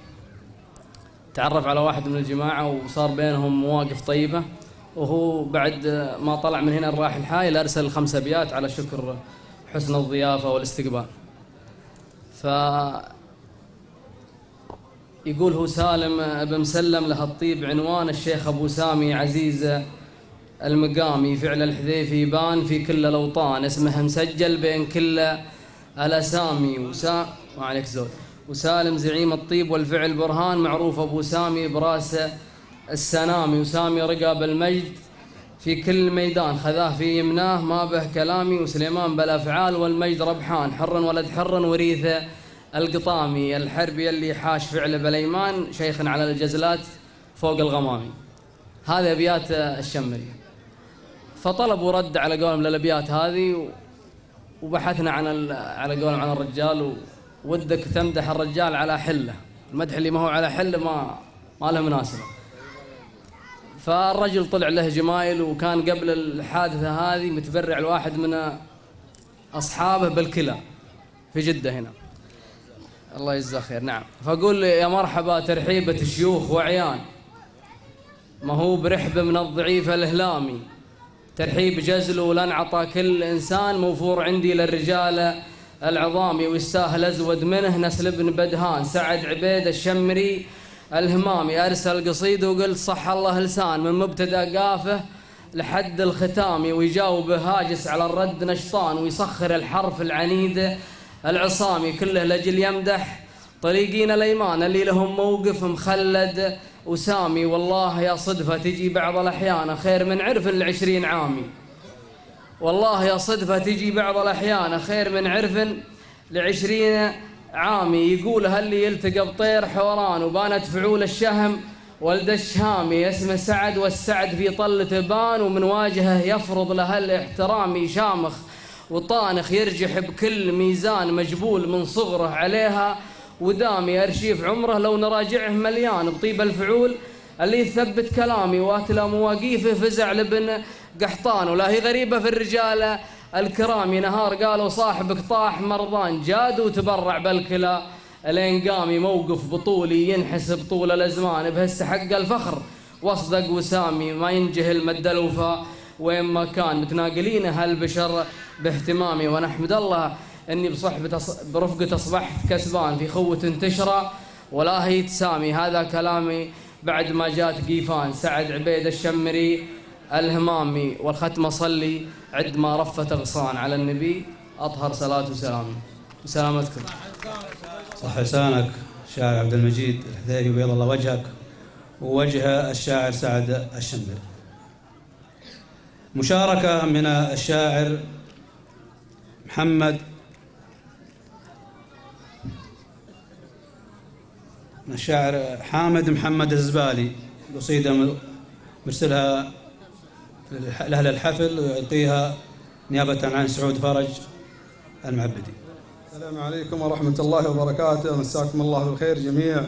تعرف على واحد من الجماعة وصار بينهم مواقف طيبة، وهو بعد ما طلع من هنا راح الحائل أرسل 5 أبيات على شكر حسن الضيافة والاستقبال. يقول هو سالم بن مسلم له الطيب عنوان، الشيخ أبو سامي عزيز المقامي، فعل الحذيفي يبان في كل الأوطان، اسمه مسجل بين كل الأسامي. وعليك زود. وسالم زعيم الطيب والفعل برهان، معروف أبو سامي براس السنامي، وسامي رقاب المجد في كل ميدان، خذاه في يمناه ما به كلامي، وسليمان بالأفعال والمجد ربحان، حر ولد حر وريث القطامي، الحربي اللي حاش فعل بليمان، شيخ على الجزلات فوق الغمامي. هذه أبيات الشمري. فطلبوا رد على قولهم للأبيات هذه، وبحثنا على قولهم عن الرجال، ودك تمدح الرجال على حله، المدح اللي ما هو على حله ما له مناسبة. فالرجل طلع له جمايل، وكان قبل الحادثة هذه متبرع الواحد من أصحابه بالكلى في جدة هنا، الله يجزاه خير. نعم. فأقول يا مرحبا ترحيبة شيوخ وعيان، ما هو برحبة من الضعيف الإهلامي، ترحيب جزل ولن عطى كل إنسان، موفور عندي للرجال العظامي، ويستاهل أزود منه نسل ابن بدهان، سعد عبيد الشمري الهمامي، أرسل قصيد وقلت صح الله لسان، من مبتدأ قافه لحد الختامي، ويجاوبه هاجس على الرد نشطان، ويسخر الحرف العنيد العصامي، كله لجل يمدح طريقين الأيمان اللي لهم موقف مخلد وسامي. والله يا صدفة تجي بعض الأحيان خير من عرف 20 عامي، والله يا صدفة تجي بعض الأحيان خير من عرف 20 عامي. يقولها اللي يلتقى بطير حوران، وبانت فعول الشهم ولد الشهامي، اسمه سعد والسعد في طلة بان، ومن واجهه يفرض له الاحترام، شامخ وطانخ يرجح بكل ميزان، مجبول من صغره عليها ودامي، أرشيف عمره لو نراجعه مليان بطيب الفعول اللي يثبت كلامي، واتلى مواقيفه فزع لابن قحطان، ولا هي غريبة في الرجال الكرام، نهار قالوا صاحبك طاح مرضان، جاد وتبرع بالكلا الين قامي، موقف بطولي ينحسب طول الازمان، بهستحق الفخر واصدق وسامي، ما ينجهل مد الوفاء وين ما كان، متناقلين هالبشر باهتمامي، ونحمد الله اني برفقة اصبحت كسبان، في خوة انتشرى ولا هي تسامي. هذا كلامي بعد ما جات قيفان، سعد عبيد الشمري الهمامي، والختمة صلي عد ما رفت غصان، على النبي أطهر صلاة وسلام. وسلامتكم. صح لسانك شاعر عبد المجيد الحذيفي، وبيض الله وجهك ووجه الشاعر سعد الشمري. مشاركة من الشاعر حامد محمد الزبالي، قصيدة مرسلها لأهل الحفل، ويعطيها نيابة عن سعود فرج المعبدي. السلام عليكم ورحمة الله وبركاته، مساكم الله بالخير جميع،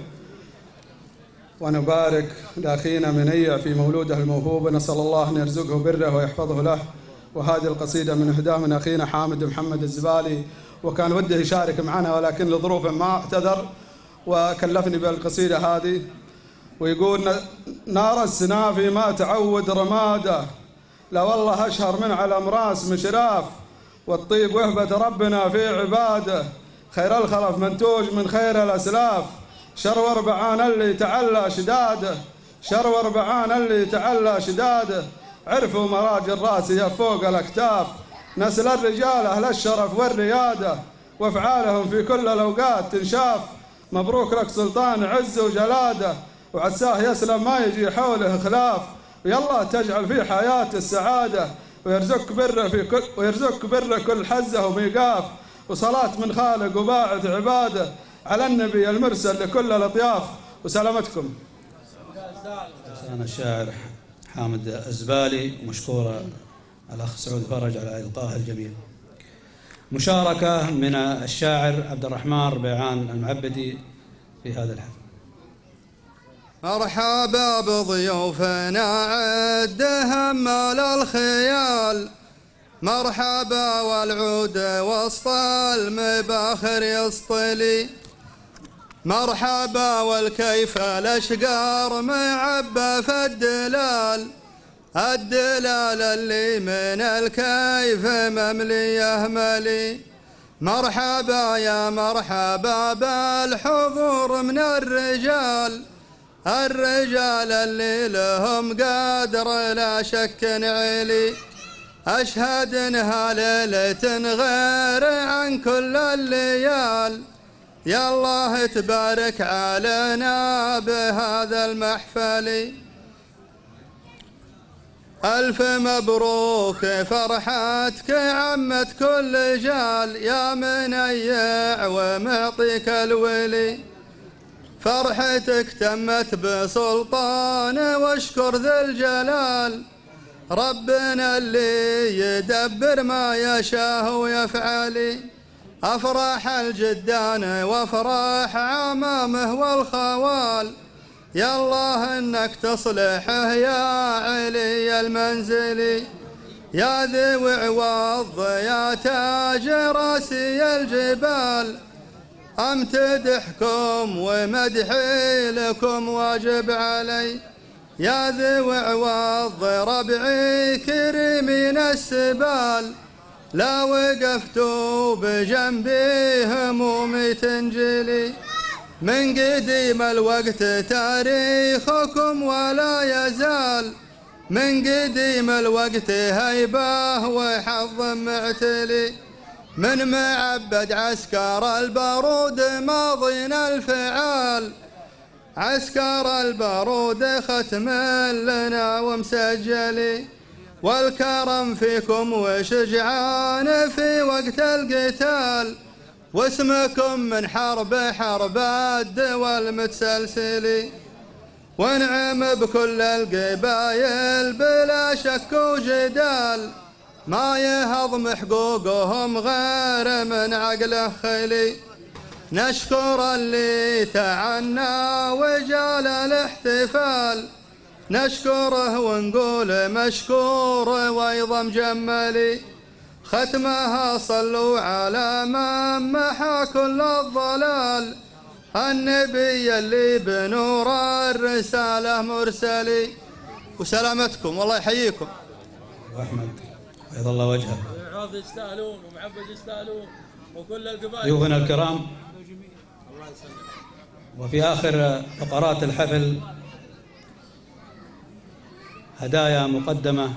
ونبارك لأخينا منيع في مولوده الموهوب، نسأل الله أن يرزقه بره ويحفظه له وهذه القصيدة من إهداء من أخينا حامد محمد الزبالي، وكان وده يشارك معنا ولكن لظروف ما اعتذر وكلفني بالقصيدة هذه. ويقول: نار السنافي ما تعود رماده، لا والله أشهر من على مراس مشراف، والطيب وهبة ربنا في عباده، خير الخلف منتوج من خير الأسلاف، شر ربعان اللي تعلى شداده، شر ربعان اللي تعلى شداده، عرفوا مراجل الراس فوق الأكتاف، نسل الرجال أهل الشرف والريادة، وافعالهم في كل الأوقات تنشاف، مبروك لك سلطان عز وجلاده، وعساه يسلم ما يجي حوله خلاف، ويلا تجعل في حياته السعادة، ويرزقك بر كل حزة وميقاف، وصلاة من خالق وباعث عباده على النبي المرسل لكل الأطياف. وسلامتكم. أنا الشاعر حامد الزبالي، ومشكورة الأخ سعود فرج على إلقائه الجميل. مشاركة من الشاعر عبد الرحمن ربيعان المعبدي في هذا الحفل. مرحبا بضيوفنا عد همال الخيال، مرحبا والعود وسط المباخر يسطلي، مرحبا والكيف الاشقار معبى في الدلال، الدلال اللي من الكيف ممليه ملي، مرحبا يا مرحبا بالحضور من الرجال، الرجال اللي لهم قدر لا شك علي، أشهد إنها ليلة غير عن كل الليال، يا الله تبارك علينا بهذا المحفل، ألف مبروك فرحتك عمت كل جال، يا منيع ومعطيك الولي، فرحتك تمت بسلطان واشكر ذي الجلال، ربنا اللي يدبر ما يشاء ويفعل، أفراح الجدان وافراح عمامه والخوال، يا الله انك تصلحه يا علي المنزلي، يا ذي وعوض يا تاج راسي الجبال، أمتدحكم ومدحي لكم واجب علي، يا ذي وعوض ربعي كريمين السبال، لا وقفتوا بجنبي همومي تنجلي، من قديم الوقت تاريخكم ولا يزال، من قديم الوقت هيبة وحظ معتلي، من معبد عسكر البارود ماضينا الفعال، عسكر البارود ختم لنا ومسجلي، والكرم فيكم وشجعان في وقت القتال، واسمكم من حرب الدول متسلسلي، ونعم بكل القبايل بلا شك وجدال، ما يهضم حقوقهم غير من عقله خلي، نشكر اللي تعنى وجال الاحتفال، نشكره ونقول مشكور وأيضا مجملي، ختمها صلوا على من محى كل الضلال، النبي اللي بنور الرسالة مرسلي. وسلامتكم والله يحييكم. وأحمد بيض الله وجهه. عوض يستاهلون ومعبد يستاهلون وكل القبائل. ضيوفنا الكرام، وفي آخر فقرات الحفل هدايا مقدمة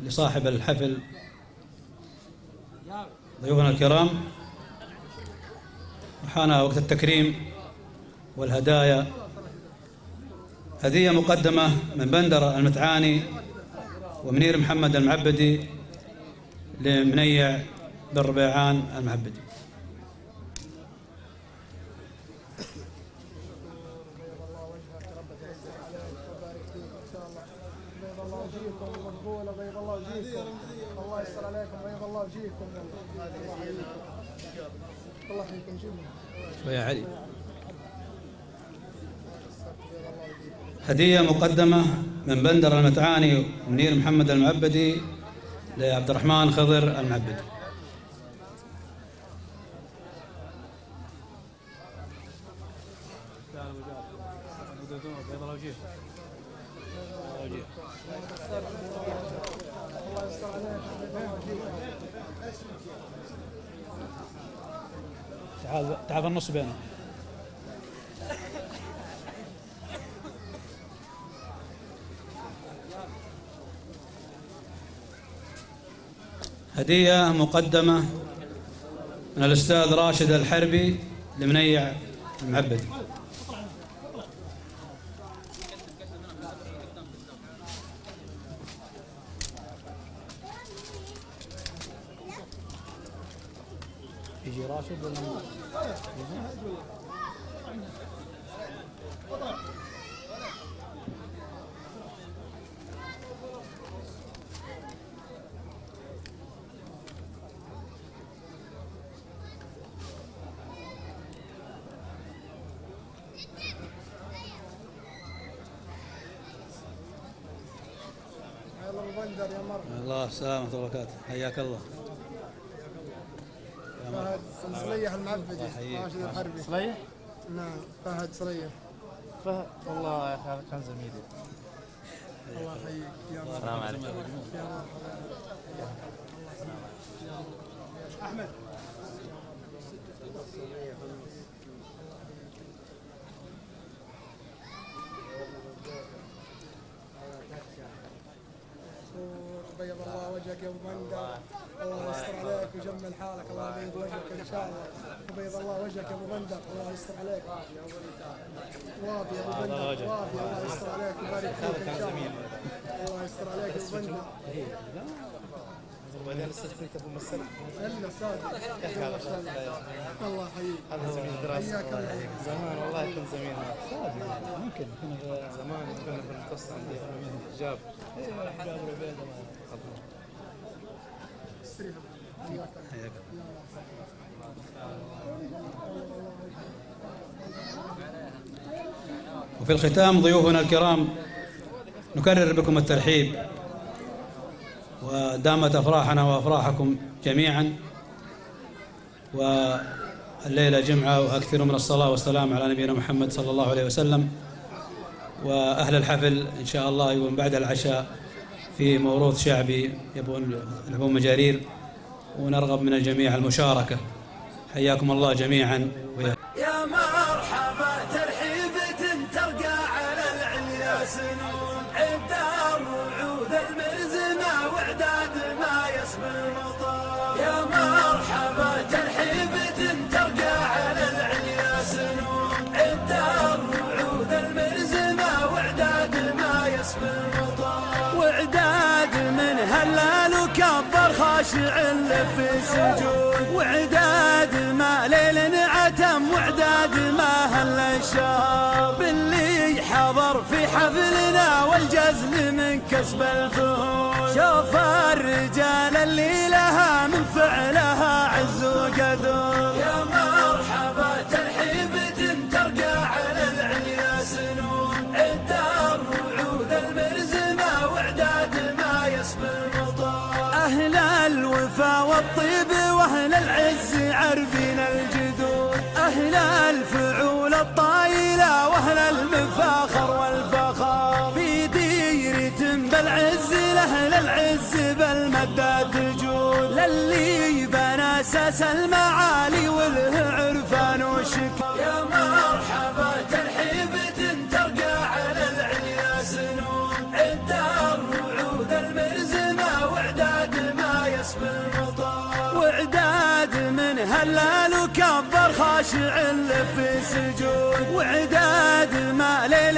لصاحب الحفل. ضيوفنا الكرام، حان وقت التكريم والهدايا. هدية مقدمة من بندر المتعاني ومنير محمد المعبدي لمنيع بن ربيعان المعبدي. الله يستر عليكم ويغفر الله وجيهكم. الله يحييكم شوية علي. هدية مقدمة من بندر المتعاني ومنير محمد المعبدي لعبد الرحمن خضر المعبدي. تعال في النص بينهم. هدية مقدمة من الأستاذ راشد الحربي لمنيع المعبدي. يجي راشد ولا الله السلامة وبركاته. حياك الله. فهد صليح المعبدي راشد الحربي. صليح؟ نعم فهد صليح. فهد والله يا اخي هذا كان زميلي. الله يحييك. السلام عليكم. يا مرحبا. احمد. بيض الله وجهك يا ابو بندر. الله يستر عليك ويجمل حالك. الله يبيض وجهك ان شاء الله. وبيض الله وجهك يا ابو بندر. الله يستر عليك. وافي يا ابو بندر وافي. الله يستر عليك ويبارك فيك ان شاء الله. الله يستر عليك يا ابو بندر. بعدين استاذ ابو مسلم. الا صادق. الله يحييك. هذا زميل دراسه. حياك الله. زمان والله كنت زميل ممكن زمان كنا بنتصل عندي حجاب. وفي الختام ضيوفنا الكرام نكرر بكم الترحيب، ودامت أفراحنا وأفراحكم جميعا، والليلة جمعة وأكثر من الصلاة والسلام على نبينا محمد صلى الله عليه وسلم. وأهل الحفل إن شاء الله يكون بعد العشاء في موروث شعبي يلعبون مجارير، ونرغب من الجميع المشاركة. حياكم الله جميعا. يا مرحبا ترحيبة ترقى على العليا سنون، عدار وعود الملزمة واعداد ما يسمى المطار. يا مرحبا ترحيبة ترقى على العليا سنون، عدار وعود الملزمة واعداد ما يسمى المطار. واعداد من هلال وكبر خاشع في سجود، وعداد ما ليل عتم، وعداد ما هل الشهر باللي حضر في حفلنا والجزل من كسب الفهود. شوف الرجال اللي لها من فعلها عز وقدر. يا مرحبا ترحيبة ترقى على العليا سنون، عدار وعود الملزمة واعداد ما يسمى المطار. أهل الوفا والطيب وأهل العز عربين الجدود، أهل الفعول الطايلة وأهل المفاخر والفخار. في ديرة بالعز لأهل العز بالمدى تجود، للي بنى أساس المعالي وله عرفان وشكر. يا مرحبا ترحيبة ترقى على العليا سنون، عدار وعود الملزمة واعداد ما يسمى المطار. واعداد من هلال وكبر خاشع في سجود، وعداد ما ليل